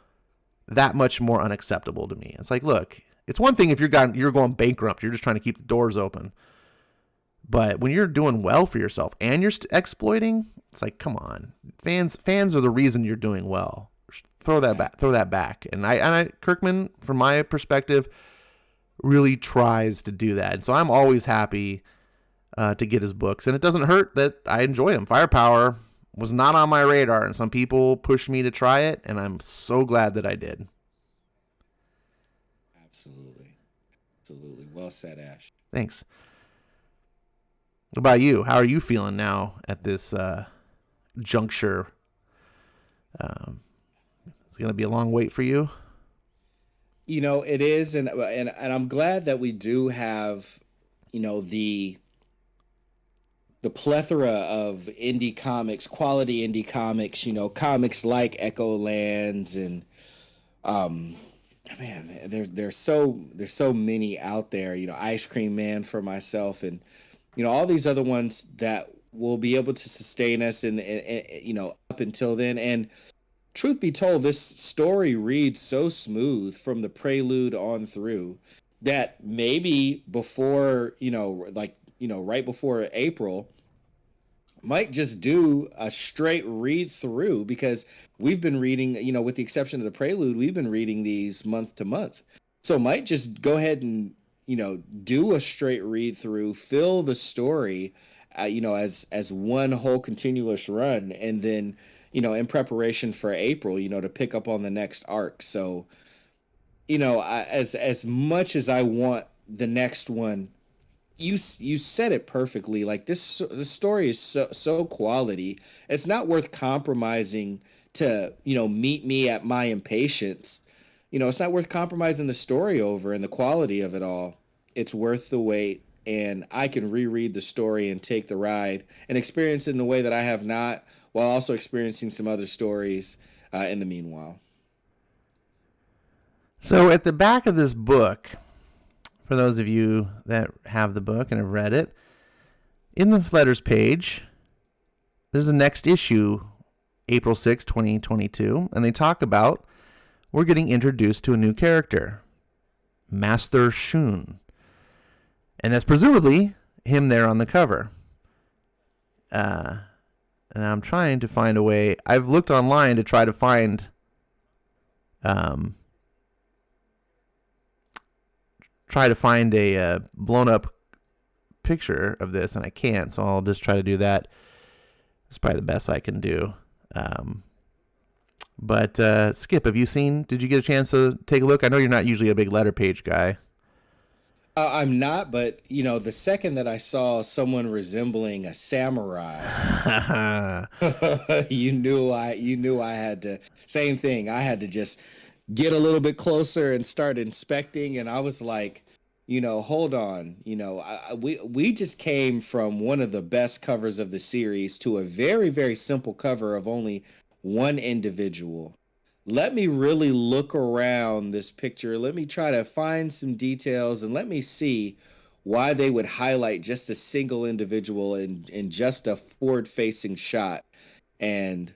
S2: that much more unacceptable to me. It's like, look, it's one thing if you're going bankrupt, you're just trying to keep the doors open. But when you're doing well for yourself and you're exploiting, it's like, come on, fans are the reason you're doing well. Throw that back. And I Kirkman, from my perspective, really tries to do that. And so I'm always happy to get his books, and it doesn't hurt that I enjoy him. Firepower was not on my radar, and some people pushed me to try it, and I'm so glad that I did.
S3: Absolutely. Well said, Ash.
S2: Thanks. What about you? How are you feeling now at this juncture? It's going to be a long wait for you.
S3: You know, it is, and I'm glad that we do have, you know, the plethora of indie comics, quality indie comics, you know, comics like Echo Lands, and man, there's so many out there, you know, Ice Cream Man for myself, and you know, all these other ones that will be able to sustain us and you know, up until then. And truth be told, this story reads so smooth from the prelude on through that maybe before, you know, like, you know, right before April, might just do a straight read through, because we've been reading, you know, with the exception of the prelude, we've been reading these month to month. So might just go ahead and, you know, do a straight read through, fill the story, you know, as one whole continuous run, and then, you know, in preparation for April, you know, to pick up on the next arc. So, you know, as much as I want the next one, you said it perfectly. Like, this story is so quality. It's not worth compromising to, you know, meet me at my impatience. You know, it's not worth compromising the story over and the quality of it all. It's worth the wait, and I can reread the story and take the ride and experience it in a way that I have not, while also experiencing some other stories in the meanwhile.
S2: So at the back of this book, for those of you that have the book and have read it, in the letters page, there's a next issue, April 6, 2022, and they talk about we're getting introduced to a new character, Master Shun. And that's presumably him there on the cover. And I'm trying to find a way. I've looked online to try to find a blown up picture of this, and I can't, so I'll just try to do that. It's probably the best I can do. But Skip, did you get a chance to take a look? I know you're not usually a big letter page guy.
S3: I'm not, but you know, the second that I saw someone resembling a samurai, you knew I had to. Same thing. I had to just get a little bit closer and start inspecting, and I was like, you know, hold on, you know, we just came from one of the best covers of the series to a very, very simple cover of only one individual. Let me really look around this picture. Let me try to find some details, and let me see why they would highlight just a single individual in just a forward-facing shot. And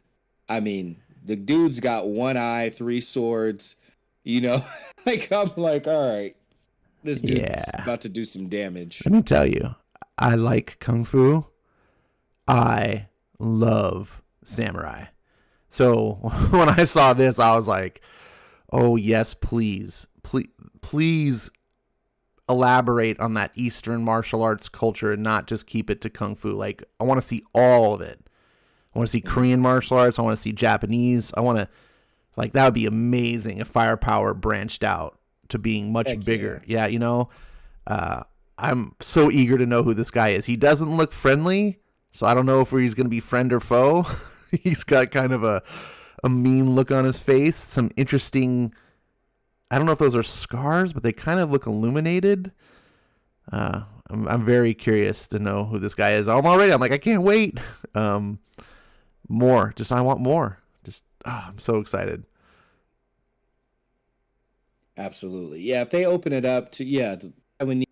S3: I mean, the dude's got one eye, 3 swords, like I'm like, all right, this dude's
S2: Yeah.
S3: about to do some damage.
S2: Let me tell you, I like Kung Fu. I love samurai. So when I saw this, I was like, oh yes, please elaborate on that Eastern martial arts culture and not just keep it to Kung Fu. Like, I want to see all of it. I want to see Korean martial arts. I want to see Japanese. I want to, like, that would be amazing if Firepower branched out to being much bigger. Yeah, I'm so eager to know who this guy is. He doesn't look friendly, so I don't know if he's going to be friend or foe. He's got kind of a mean look on his face. Some interesting, I don't know if those are scars, but they kind of look illuminated. I'm very curious to know who this guy is. I'm like, I can't wait. More. I want more. I'm so excited.
S3: Absolutely. Yeah, if they open it up to, I would need,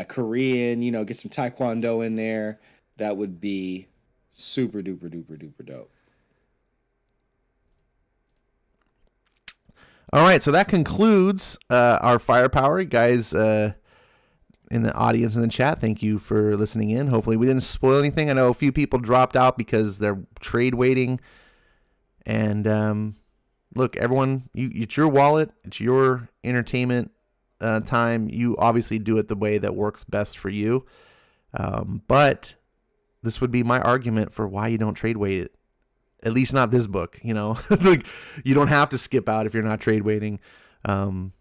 S3: Korean, get some Taekwondo in there. That would be super duper duper duper dope.
S2: All right, so that concludes our Firepower. Guys in the audience in the chat, thank you for listening in. Hopefully we didn't spoil anything. I know a few people dropped out because they're trade waiting. And look, everyone, it's your wallet. It's your entertainment time. You obviously do it the way that works best for you. But this would be my argument for why you don't trade wait it. At least not this book, like, you don't have to skip out if you're not trade waiting. And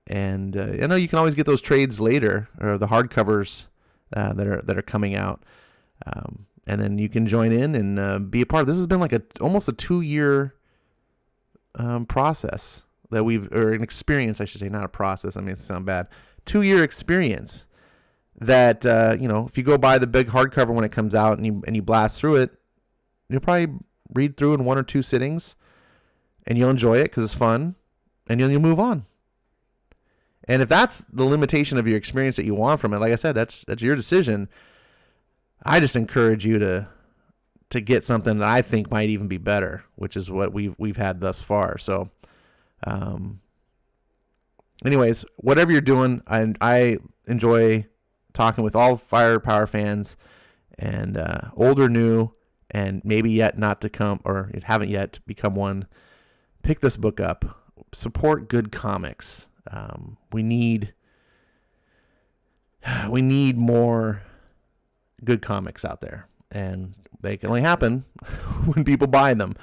S2: I know you can always get those trades later, or the hardcovers that are coming out. And then you can join in and be a part. This has been like almost a 2-year process that or an experience, I should say, not a process. I mean, it sounds bad. 2-year experience that, if you go buy the big hardcover when it comes out and you blast through it, you'll probably read through in 1 or 2 sittings, and you'll enjoy it because it's fun, and you'll move on. And if that's the limitation of your experience that you want from it, like I said, that's your decision. I just encourage you to get something that I think might even be better, which is what we've had thus far. So, anyways, whatever you're doing, I enjoy talking with all Firepower fans, and old or new, and maybe yet not to come, or it haven't yet become one. Pick this book up. Support good comics. We need more good comics out there, and they can only happen when people buy them.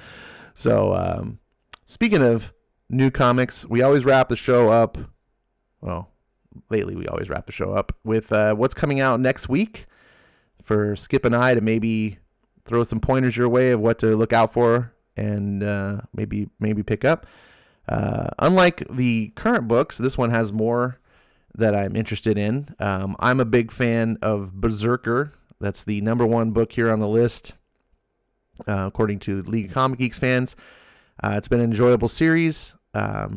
S2: So, speaking of new comics, we always wrap the show up. Well, lately we always wrap the show up with what's coming out next week for Skip and I to maybe throw some pointers your way of what to look out for and maybe pick up. Unlike the current books, this one has more that I'm interested in. I'm a big fan of Berserker. That's the #1 book here on the list, according to League of Comic Geeks fans. It's been an enjoyable series. I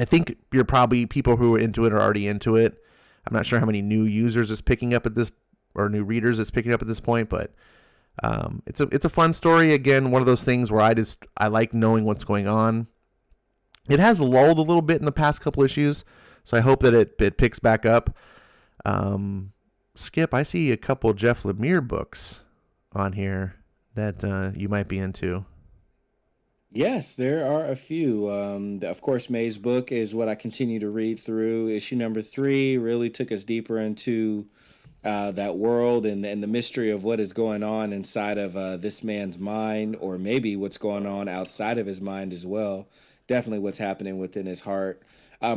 S2: think you're probably, people who are into it are already into it. I'm not sure how many new users it's picking up at this, or new readers it's picking up at this point, but it's a fun story. Again, one of those things where I like knowing what's going on. It has lulled a little bit in the past couple issues, so I hope that it picks back up. Skip, I see a couple Jeff Lemire books on here that you might be into.
S3: Yes, there are a few. Of course, May's book is what I continue to read through. Issue number 3 really took us deeper into that world and the mystery of what is going on inside of this man's mind, or maybe what's going on outside of his mind as well. Definitely what's happening within his heart.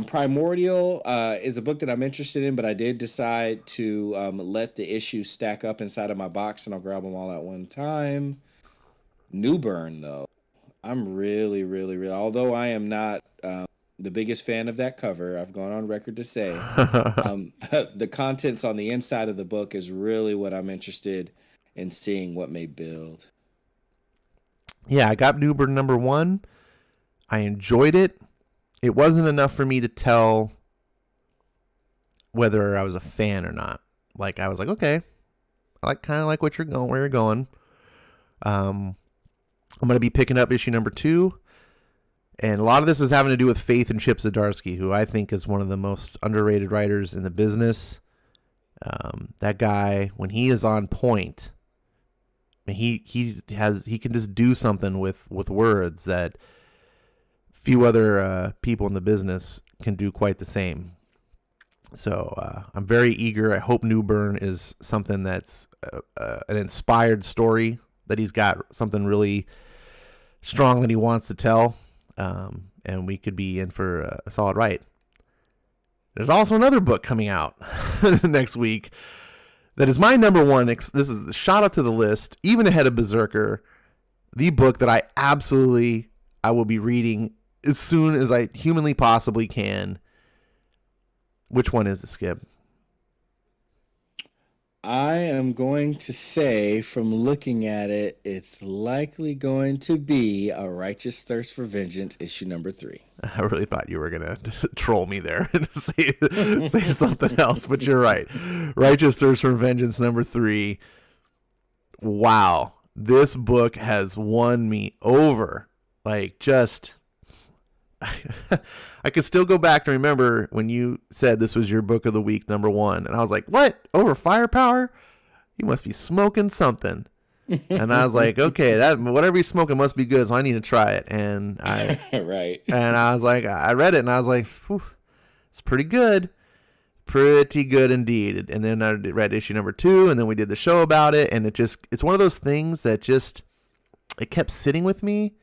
S3: Primordial is a book that I'm interested in, but I did decide to let the issues stack up inside of my box, and I'll grab them all at one time. New Burn, though. I'm really, really, really, although I am not the biggest fan of that cover, I've gone on record to say, the contents on the inside of the book is really what I'm interested in seeing what may build.
S2: Yeah, I got New Burn #1. I enjoyed it. It wasn't enough for me to tell whether I was a fan or not. Like, I was like, okay, I kind of like where you're going. I'm going to be picking up issue number 2. And a lot of this is having to do with Faith and Chip Zdarsky, who I think is one of the most underrated writers in the business. That guy, when he is on point, he can just do something with words that few other people in the business can do quite the same. So I'm very eager. I hope New Burn is something that's an inspired story, that he's got something really strong that he wants to tell, and we could be in for a solid ride. There's also another book coming out next week that is my number one. This is a shout out to the list, even ahead of Berserker, the book that I will be reading as soon as I humanly possibly can. Which one is it, Skip?
S3: I am going to say, from looking at it, it's likely going to be A Righteous Thirst for Vengeance, issue number 3.
S2: I really thought you were going to troll me there and say something else, but you're right. Righteous Thirst for Vengeance, number 3. Wow. This book has won me over. Like, just... I could still go back and remember when you said this was your book of the week, number 1. And I was like, what? Over Firepower? You must be smoking something. And I was like, okay, that whatever you're smoking must be good, so I need to try it. And I
S3: right.
S2: And I was like, I read it and I was like, it's pretty good. Pretty good indeed. And then I read issue number 2, and then we did the show about it, and it's one of those things that just, it kept sitting with me.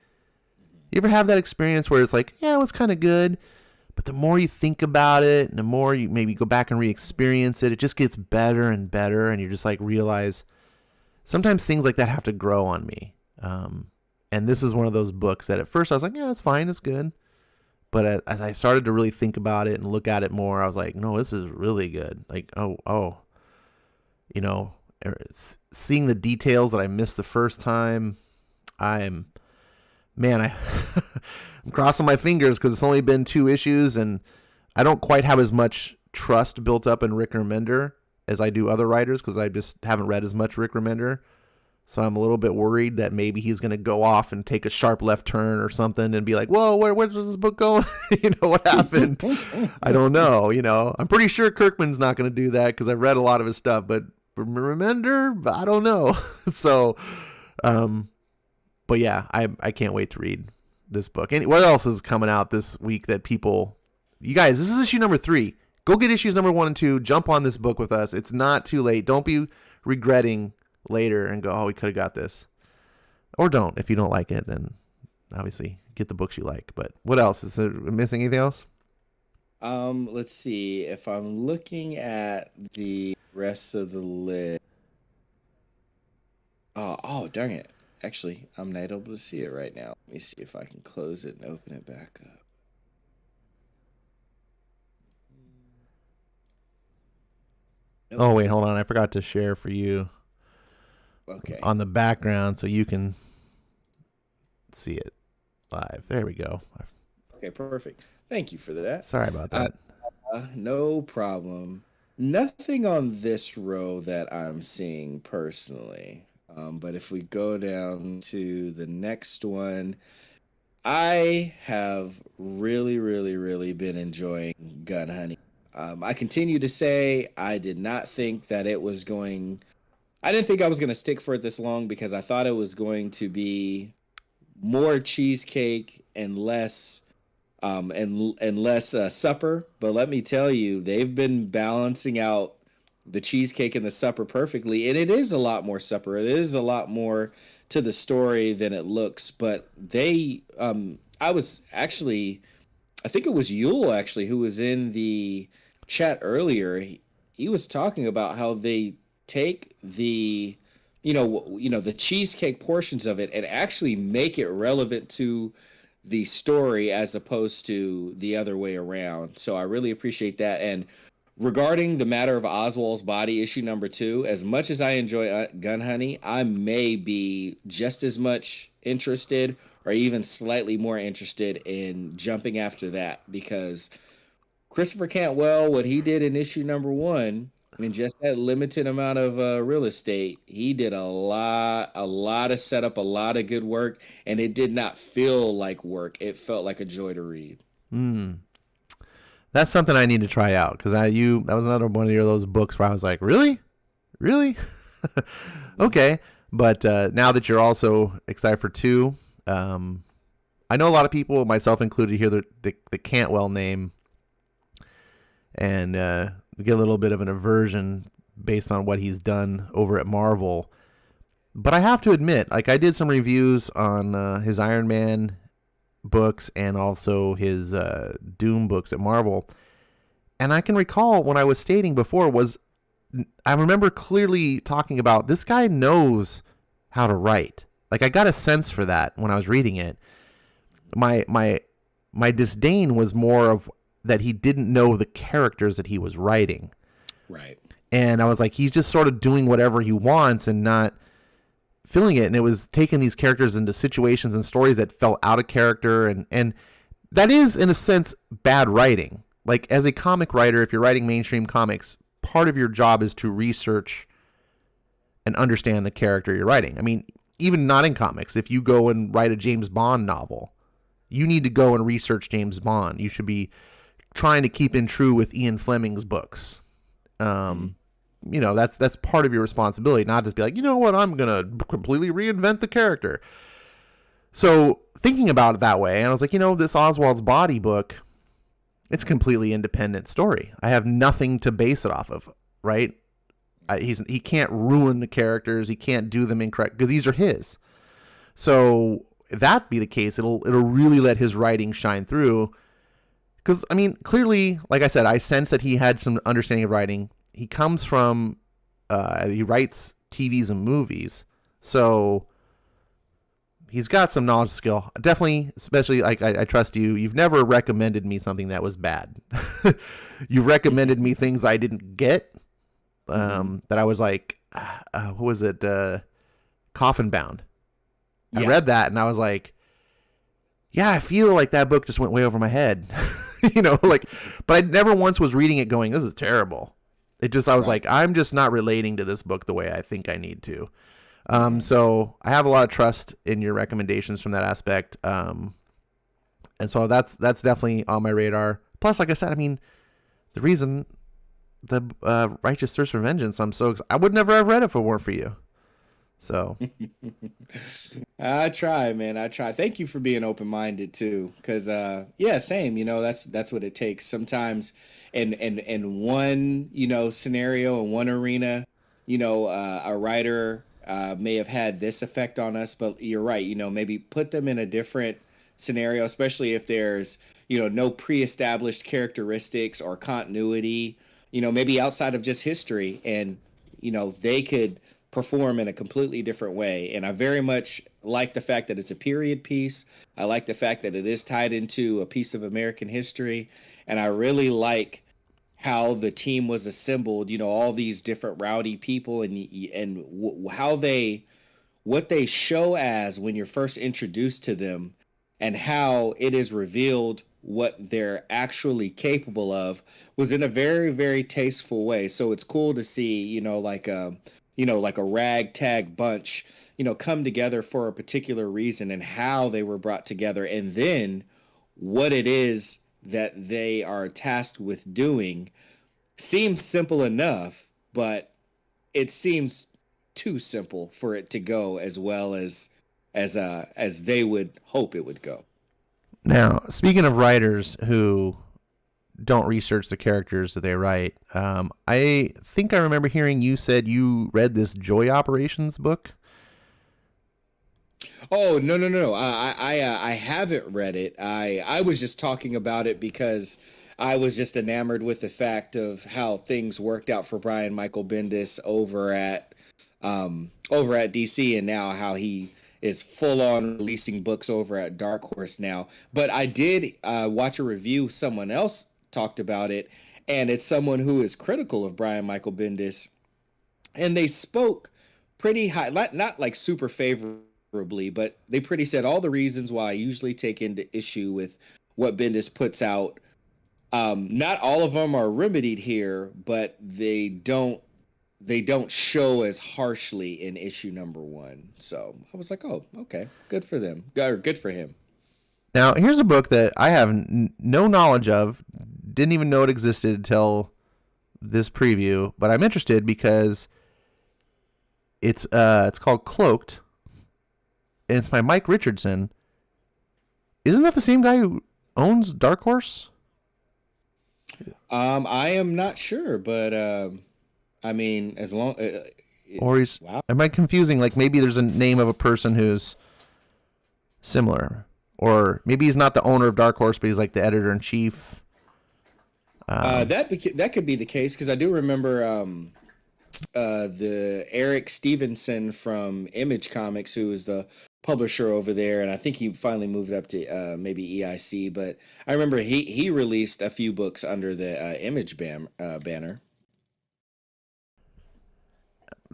S2: You ever have that experience where it's like, yeah, it was kind of good, but the more you think about it and the more you maybe go back and re-experience it, it just gets better and better, and you just like realize sometimes things like that have to grow on me. And this is one of those books that at first I was like, yeah, it's fine, it's good. But as I started to really think about it and look at it more, I was like, no, this is really good. Like, seeing the details that I missed the first time, I'm crossing my fingers because it's only been 2 issues, and I don't quite have as much trust built up in Rick Remender as I do other writers because I just haven't read as much Rick Remender. So I'm a little bit worried that maybe he's going to go off and take a sharp left turn or something and be like, whoa, where's this book going? What happened? I don't know. I'm pretty sure Kirkman's not going to do that because I've read a lot of his stuff, but Remender, I don't know. So, but yeah, I can't wait to read this book. And what else is coming out this week that you guys, this is issue number 3. Go get issues number 1 and 2. Jump on this book with us. It's not too late. Don't be regretting later and go, oh, we could have got this. Or don't. If you don't like it, then obviously get the books you like. But what else? Is there missing anything else?
S3: Let's see. If I'm looking at the rest of the list. Oh, darn it. Actually, I'm not able to see it right now. Let me see if I can close it and open it back up. Nope.
S2: Oh, wait, hold on. I forgot to share for you.
S3: Okay.
S2: On the background so you can see it live. There we go.
S3: Okay, perfect. Thank you for that.
S2: Sorry about that.
S3: No problem. Nothing on this row that I'm seeing personally. But if we go down to the next one, I have really, really, really been enjoying Gun Honey. I continue to say I did not think that it was going... I didn't think I was going to stick for it this long because I thought it was going to be more cheesecake and less supper. But let me tell you, they've been balancing out the cheesecake and the supper perfectly. And it is a lot more supper. It is a lot more to the story than it looks. But I think it was Yule actually who was in the chat earlier. He was talking about how they take the the cheesecake portions of it and actually make it relevant to the story as opposed to the other way around. So I really appreciate that. And regarding the matter of Oswald's body, issue number 2, as much as I enjoy Gun Honey, I may be just as much interested or even slightly more interested in jumping after that because Christopher Cantwell, what he did in issue number 1 in just that limited amount of real estate, he did a lot of setup, a lot of good work, and it did not feel like work. It felt like a joy to read.
S2: That's something I need to try out because that was another one of those books where I was like, really? Okay. But now that you're also excited for 2, I know a lot of people, myself included, hear the Cantwell name and get a little bit of an aversion based on what he's done over at Marvel. But I have to admit, like I did some reviews on his Iron Man books and also his Doom books at Marvel. And I can recall when I was stating before I remember clearly talking about this guy knows how to write. Like I got a sense for that when I was reading it. My disdain was more of that he didn't know the characters that he was writing.
S3: Right.
S2: And I was like, he's just sort of doing whatever he wants and not feeling it. And it was taking these characters into situations and stories that fell out of character. And that is, in a sense, bad writing. Like, as a comic writer, if you're writing mainstream comics, part of your job is to research and understand the character you're writing. I mean, even not in comics, if you go and write a James Bond novel, you need to go and research James Bond. You should be trying to keep in true with Ian Fleming's books. That's part of your responsibility, not just be like, you know what, I'm going to completely reinvent the character. So thinking about it that way, and I was like, this Oswald's Body book, it's a completely independent story. I have nothing to base it off of, right? He can't ruin the characters. He can't do them incorrect because these are his. So if that be the case, it'll really let his writing shine through. Because, I mean, clearly, like I said, I sense that he had some understanding of writing. He comes from, he writes TVs and movies. So he's got some knowledge skill. Definitely, especially, like, I trust you. You've never recommended me something that was bad. You've recommended me things I didn't get. That I was like, what was it? Coffin Bound. I read that and I was like, yeah, I feel like that book just went way over my head. But I never once was reading it going, this is terrible. It just, I was like, I'm just not relating to this book the way I think I need to. So I have a lot of trust in your recommendations from that aspect. And so that's definitely on my radar. Plus, like I said, I mean, the reason the Righteous Thirst for Vengeance, I would never have read it if it weren't for you. So
S3: I try, man. I try. Thank you for being open-minded too. Cause same, that's what it takes. Sometimes in one, scenario, in one arena, a writer may have had this effect on us, but you're right, maybe put them in a different scenario, especially if there's, no pre-established characteristics or continuity, maybe outside of just history, and, they could perform in a completely different way. And I very much like the fact that it's a period piece. I like the fact that it is tied into a piece of American history. And I really like how the team was assembled, all these different rowdy people and what they show as when you're first introduced to them, and how it is revealed what they're actually capable of was in a very, very tasteful way. So it's cool to see, like a ragtag bunch, come together for a particular reason, and how they were brought together, and then what it is that they are tasked with doing seems simple enough, but it seems too simple for it to go as well as they would hope it would go.
S2: Now, speaking of writers who don't research the characters that they write, I think I remember hearing you said you read this Joy Operations book.
S3: Oh, no. I haven't read it. I was just talking about it because I was just enamored with the fact of how things worked out for Brian Michael Bendis over at DC, and now how he is full on releasing books over at Dark Horse now. But I did watch a review. Someone else talked about it, and it's someone who is critical of Brian Michael Bendis, and they spoke pretty high, not like super favorably, but they pretty said all the reasons why I usually take into issue with what Bendis puts out Not all of them are remedied here, but they don't show as harshly in issue number 1. So I was like, oh, okay, good for them, or good for him.
S2: Now, here's a book that I have no knowledge of, didn't even know it existed until this preview, but I'm interested because it's called Cloaked, and it's by Mike Richardson. Isn't that the same guy who owns Dark Horse?
S3: I am not sure, but I mean, as long
S2: Or he's,
S3: wow.
S2: am I confusing? Like maybe there's a name of a person who's similar, or maybe he's not the owner of Dark Horse, but he's like the editor in chief.
S3: That could be the case, because I do remember the Eric Stevenson from Image Comics, who is the publisher over there, and I think he finally moved up to maybe EIC. But I remember he released a few books under the Image banner.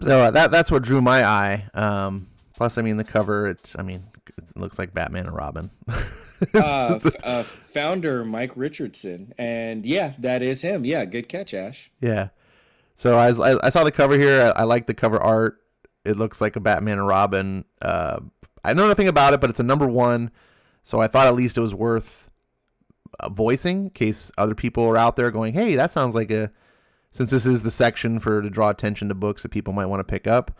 S2: So that's what drew my eye. Plus, I mean, the cover. It looks like Batman and Robin.
S3: Founder Mike Richardson, and yeah, that is him. Yeah, good catch, Ash.
S2: Yeah. So I saw the cover here. I like the cover art. It looks like a Batman and Robin. I know nothing about it, but it's a number 1, so I thought at least it was worth voicing in case other people are out there going, "Hey, that sounds like a." Since this is the section to draw attention to books that people might want to pick up,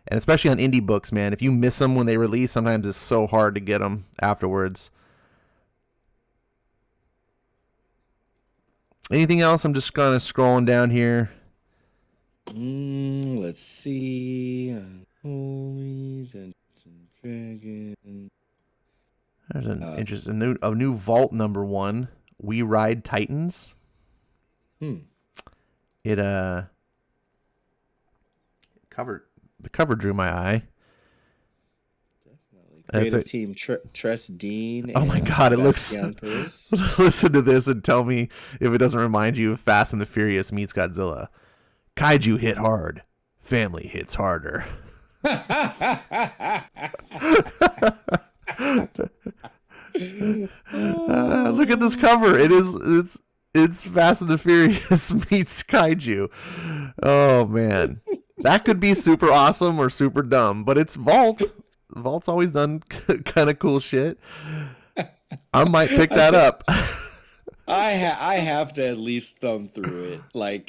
S2: and especially on indie books, man, if you miss them when they release, sometimes it's so hard to get them afterwards. Anything else? I'm just kind of scrolling down here.
S3: Let's see. Holy Dungeons and Dragons.
S2: There's a new vault number 1. We Ride Titans. It the cover drew my eye.
S3: Definitely. Creative team Tress Dean.
S2: Oh my God! It looks. Listen to this and tell me if it doesn't remind you of Fast and the Furious meets Godzilla. Kaiju hit hard. Family hits harder. Look at this cover. It's Fast and the Furious meets Kaiju. Oh man, that could be super awesome or super dumb, but it's Vault. Vault's always done kind of cool shit. I might pick that up.
S3: I have to at least thumb through it.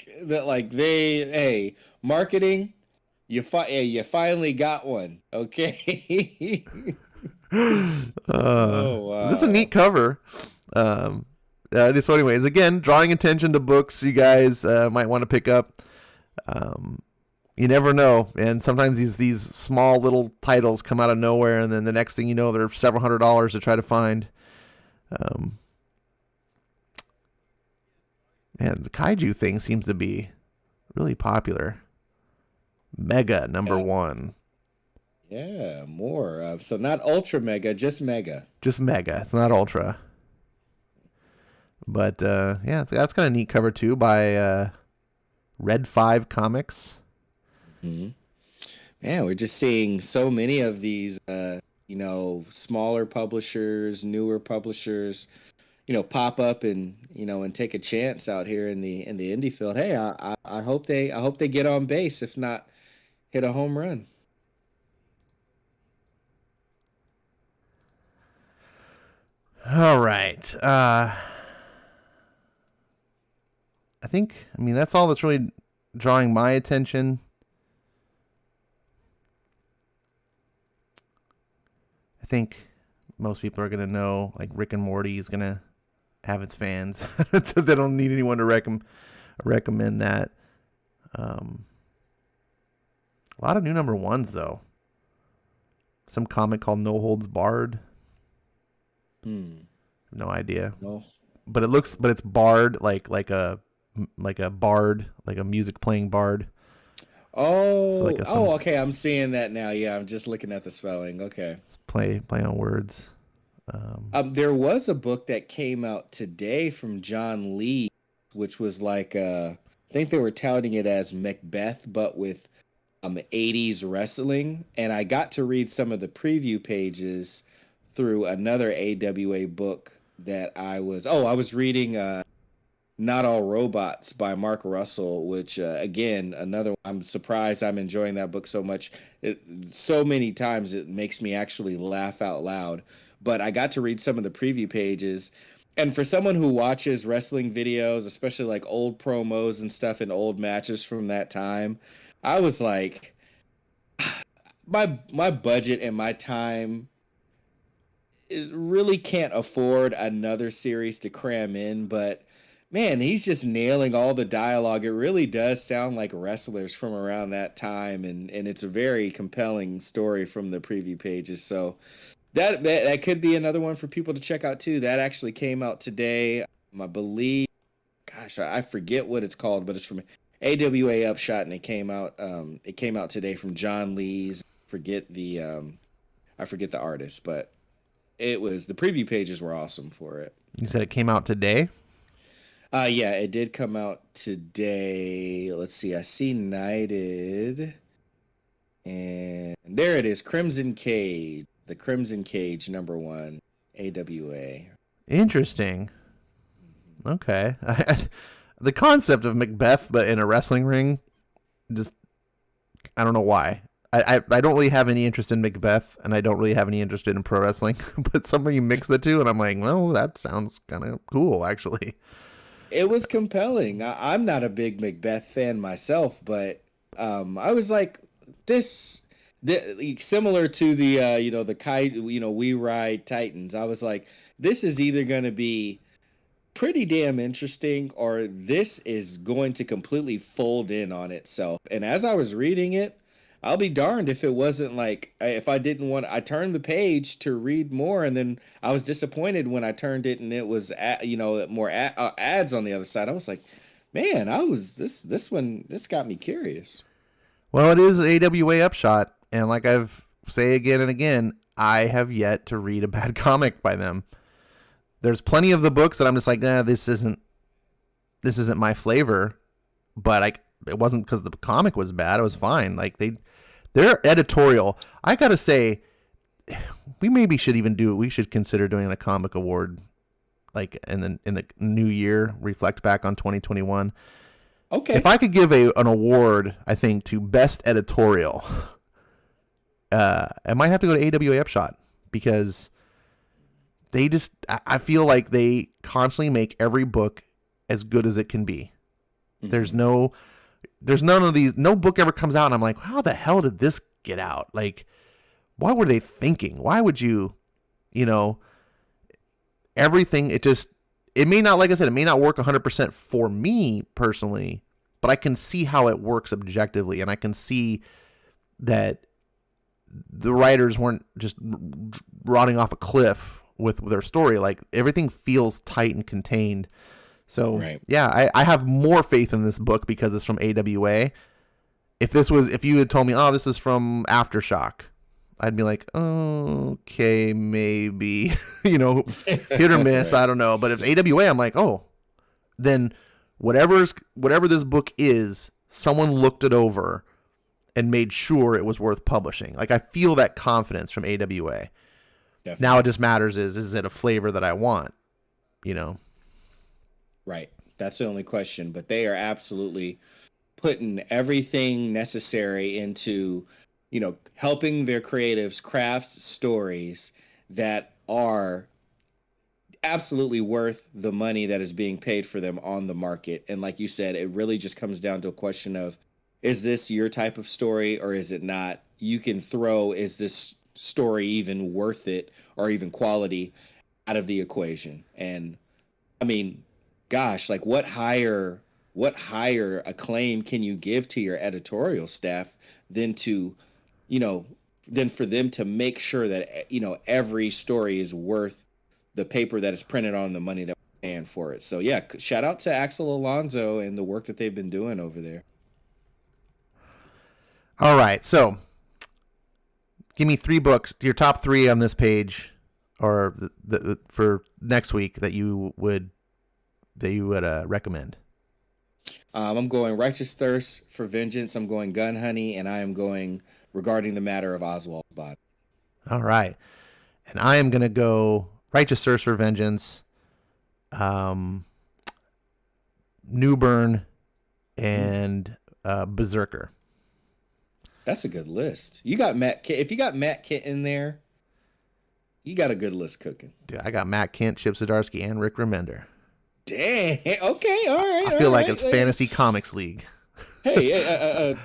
S3: Hey, marketing, you finally got one. Okay.
S2: Oh wow, that's a neat cover. So anyways, again, drawing attention to books you guys might want to pick up. You never know, and sometimes these small little titles come out of nowhere, and then the next thing you know, they're several $100s to try to find. Man, the kaiju thing seems to be really popular. Mega number 1.
S3: Yeah, more. So not Ultra Mega, just Mega.
S2: Just Mega. It's not Ultra. But yeah, that's kind of neat cover too by Red 5 Comics.
S3: Mm-hmm. Man, we're just seeing so many of these, smaller publishers, newer publishers, pop up and take a chance out here in the indie field. Hey, I hope they get on base, if not hit a home run.
S2: All right. I mean, that's all that's really drawing my attention. I think most people are going to know, like, Rick and Morty is going to have its fans. They don't need anyone to recommend that. A lot of new number 1s, though. Some comic called No Holds Barred. No idea.
S3: No.
S2: But it's barred like a bard, like a music playing bard.
S3: Oh, so okay. I'm seeing that now. Yeah, I'm just looking at the spelling. Okay.
S2: Play on words.
S3: There was a book that came out today from John Lee, which was like I think they were touting it as Macbeth, but with 80s wrestling. And I got to read some of the preview pages through another AWA book that I was reading Not All Robots by Mark Russell, which again, another, I'm surprised I'm enjoying that book so much. So many times it makes me actually laugh out loud. But I got to read some of the preview pages. And for someone who watches wrestling videos, especially like old promos and stuff and old matches from that time, I was like, my budget and my time really can't afford another series to cram in, but man, he's just nailing all the dialogue. It really does sound like wrestlers from around that time, and it's a very compelling story from the preview pages. So that could be another one for people to check out too. That actually came out today, I believe. Gosh, I forget what it's called, but it's from AWA Upshot, and it came out. It came out today from John Lee's. I forget the artist, but it was, the preview pages were awesome for it.
S2: You said it came out today?
S3: Yeah, it did come out today. Let's see. I see Knighted. And there it is. Crimson Cage. The Crimson Cage #1. AWA.
S2: Interesting. Okay. The concept of Macbeth, but in a wrestling ring, just, I don't know why. I don't really have any interest in Macbeth, and I don't really have any interest in pro wrestling. But somebody mix the two, and I'm like, well, that sounds kind of cool, actually.
S3: It was compelling. I'm not a big Macbeth fan myself, but I was like, similar to the the We Ride Titans. I was like, this is either going to be pretty damn interesting, or this is going to completely fold in on itself. And as I was reading it, I'll be darned if it wasn't like, if I didn't want, I turned the page to read more, and then I was disappointed when I turned it and it was more ads on the other side. I was like, man, this got me curious.
S2: Well, it is AWA Upshot, and like I've say again and again, I have yet to read a bad comic by them. There's plenty of the books that I'm just like, this isn't my flavor, but it wasn't because the comic was bad. It was fine. Like their editorial, I gotta say, we should consider doing a comic award, like in the new year, reflect back on 2021.
S3: Okay.
S2: If I could give an award, I think, to best editorial, I might have to go to AWA Upshot, because I feel like they constantly make every book as good as it can be. Mm-hmm. There's none of these, no book ever comes out and I'm like, how the hell did this get out? Like, what were they thinking? Why would everything, it may not, like I said, it may not work 100% for me personally, but I can see how it works objectively, and I can see that the writers weren't just rotting off a cliff with their story. Like, everything feels tight and contained. So, right. Yeah, I have more faith in this book because it's from AWA. If you had told me, oh, this is from Aftershock, I'd be like, oh, okay, maybe, hit or miss. Right. I don't know. But if AWA, I'm like, oh, then whatever this book is, someone looked it over and made sure it was worth publishing. Like, I feel that confidence from AWA. Definitely. Now it just matters is it a flavor that I want,
S3: Right. That's the only question. But they are absolutely putting everything necessary into, helping their creatives craft stories that are absolutely worth the money that is being paid for them on the market. And like you said, it really just comes down to a question of, is this your type of story or is it not? You can throw, is this story even worth it or even quality out of the equation? And I mean, gosh, like what higher acclaim can you give to your editorial staff than for them to make sure that, every story is worth the paper that is printed on, the money that we're paying for it. So yeah, shout out to Axel Alonso and the work that they've been doing over there.
S2: All right. So give me 3 books, your top 3 on this page, or for next week that you would recommend.
S3: I'm going Righteous Thirst for Vengeance. I'm going Gun Honey, and I am going Regarding the Matter of Oswald's Body.
S2: All right. And I am going to go Righteous Thirst for Vengeance, Newburn, and Berserker.
S3: That's a good list. You got Matt Kent. If you got Matt Kent in there, you got a good list cooking.
S2: Dude, I got Matt Kent, Chip Zdarsky, and Rick Remender.
S3: Dang. Okay. All right.
S2: I feel like it's Fantasy Comics League.
S3: Hey,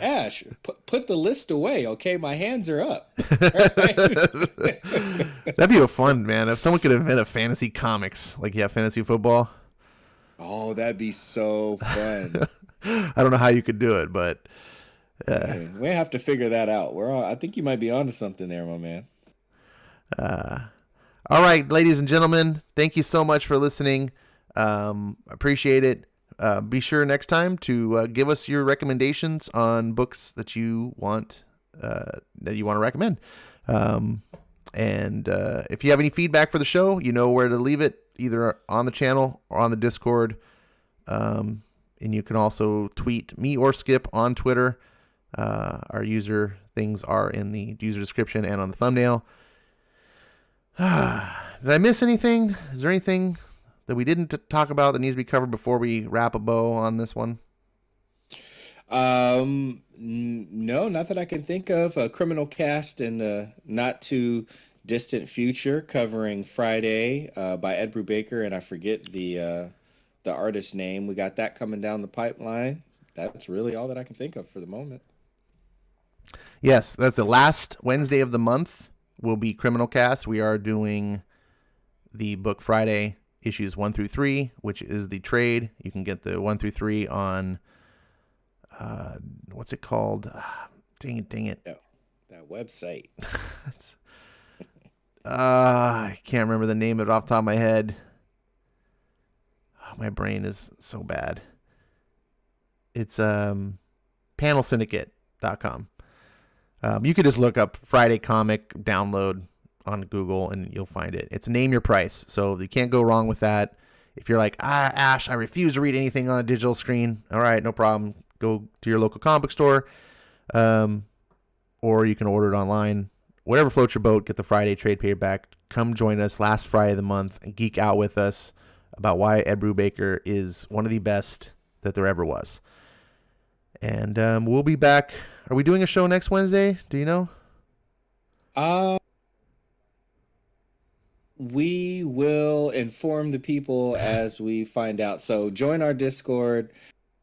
S3: Ash, put the list away. Okay, my hands are up.
S2: That'd be a fun, man. If someone could invent a fantasy comics, like fantasy football.
S3: Oh, that'd be so fun.
S2: I don't know how you could do it, but
S3: hey, we have to figure that out. I think you might be onto something there, my man.
S2: All right, ladies and gentlemen, thank you so much for listening. Appreciate it. Be sure next time to give us your recommendations on books that you want to recommend. And if you have any feedback for the show, you know where to leave it, either on the channel or on the Discord. And you can also tweet me or Skip on Twitter. Our user things are in the user description and on the thumbnail. Did I miss anything? Is there anything that we didn't talk about that needs to be covered before we wrap a bow on this one?
S3: No, not that I can think of. A Criminal Cast in the not too distant future, covering Friday by Ed Brubaker, and I forget the artist's name. We got that coming down the pipeline. That's really all that I can think of for the moment.
S2: Yes, that's the last Wednesday of the month will be Criminal Cast. We are doing the book Friday issues 1 through 3, which is the trade. You can get the 1 through 3 on what's it called? Dang it.
S3: That website.
S2: I can't remember the name of it off the top of my head. Oh, my brain is so bad. It's panelsyndicate.com. You could just look up Friday comic download on Google and you'll find it. It's name your price. So you can't go wrong with that. If you're like, Ash, I refuse to read anything on a digital screen. All right, no problem. Go to your local comic book store. Or you can order it online. Whatever floats your boat, get the Friday trade paperback. Come join us last Friday of the month and geek out with us about why Ed Brubaker is one of the best that there ever was. And we'll be back. Are we doing a show next Wednesday? Do you know?
S3: We will inform the people as we find out. So join our Discord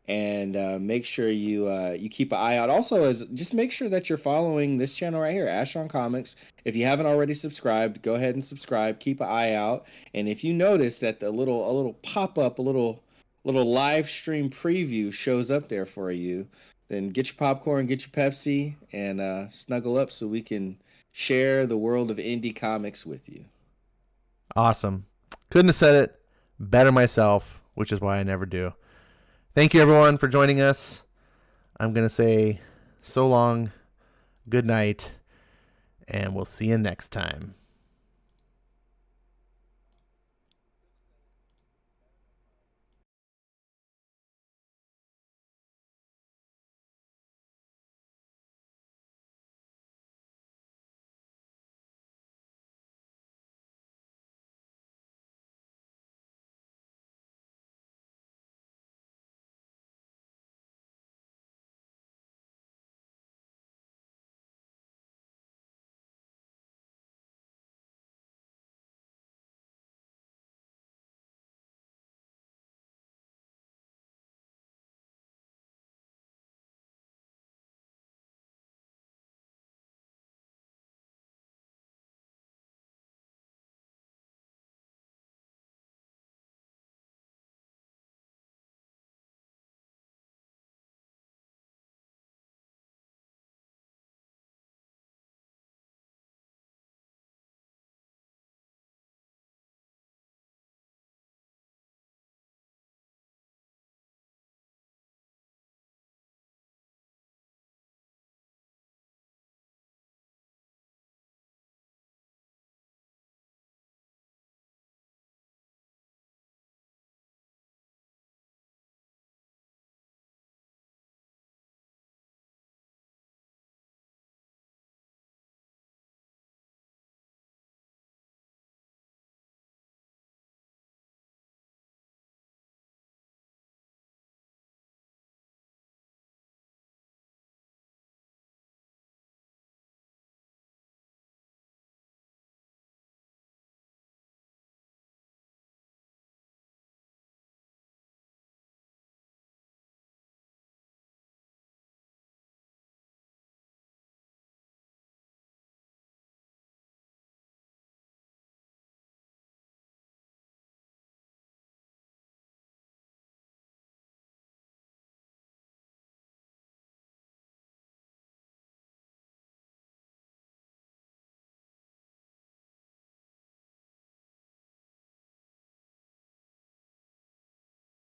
S3: and make sure you keep an eye out. Also, just make sure that you're following this channel right here, Ash on Comics. If you haven't already subscribed, go ahead and subscribe. Keep an eye out. And if you notice that a little pop-up, a little live stream preview shows up there for you, then get your popcorn, get your Pepsi, and snuggle up so we can share the world of indie comics with you.
S2: Awesome. Couldn't have said it better myself, which is why I never do. Thank you, everyone, for joining us. I'm going to say so long, good night, and we'll see you next time.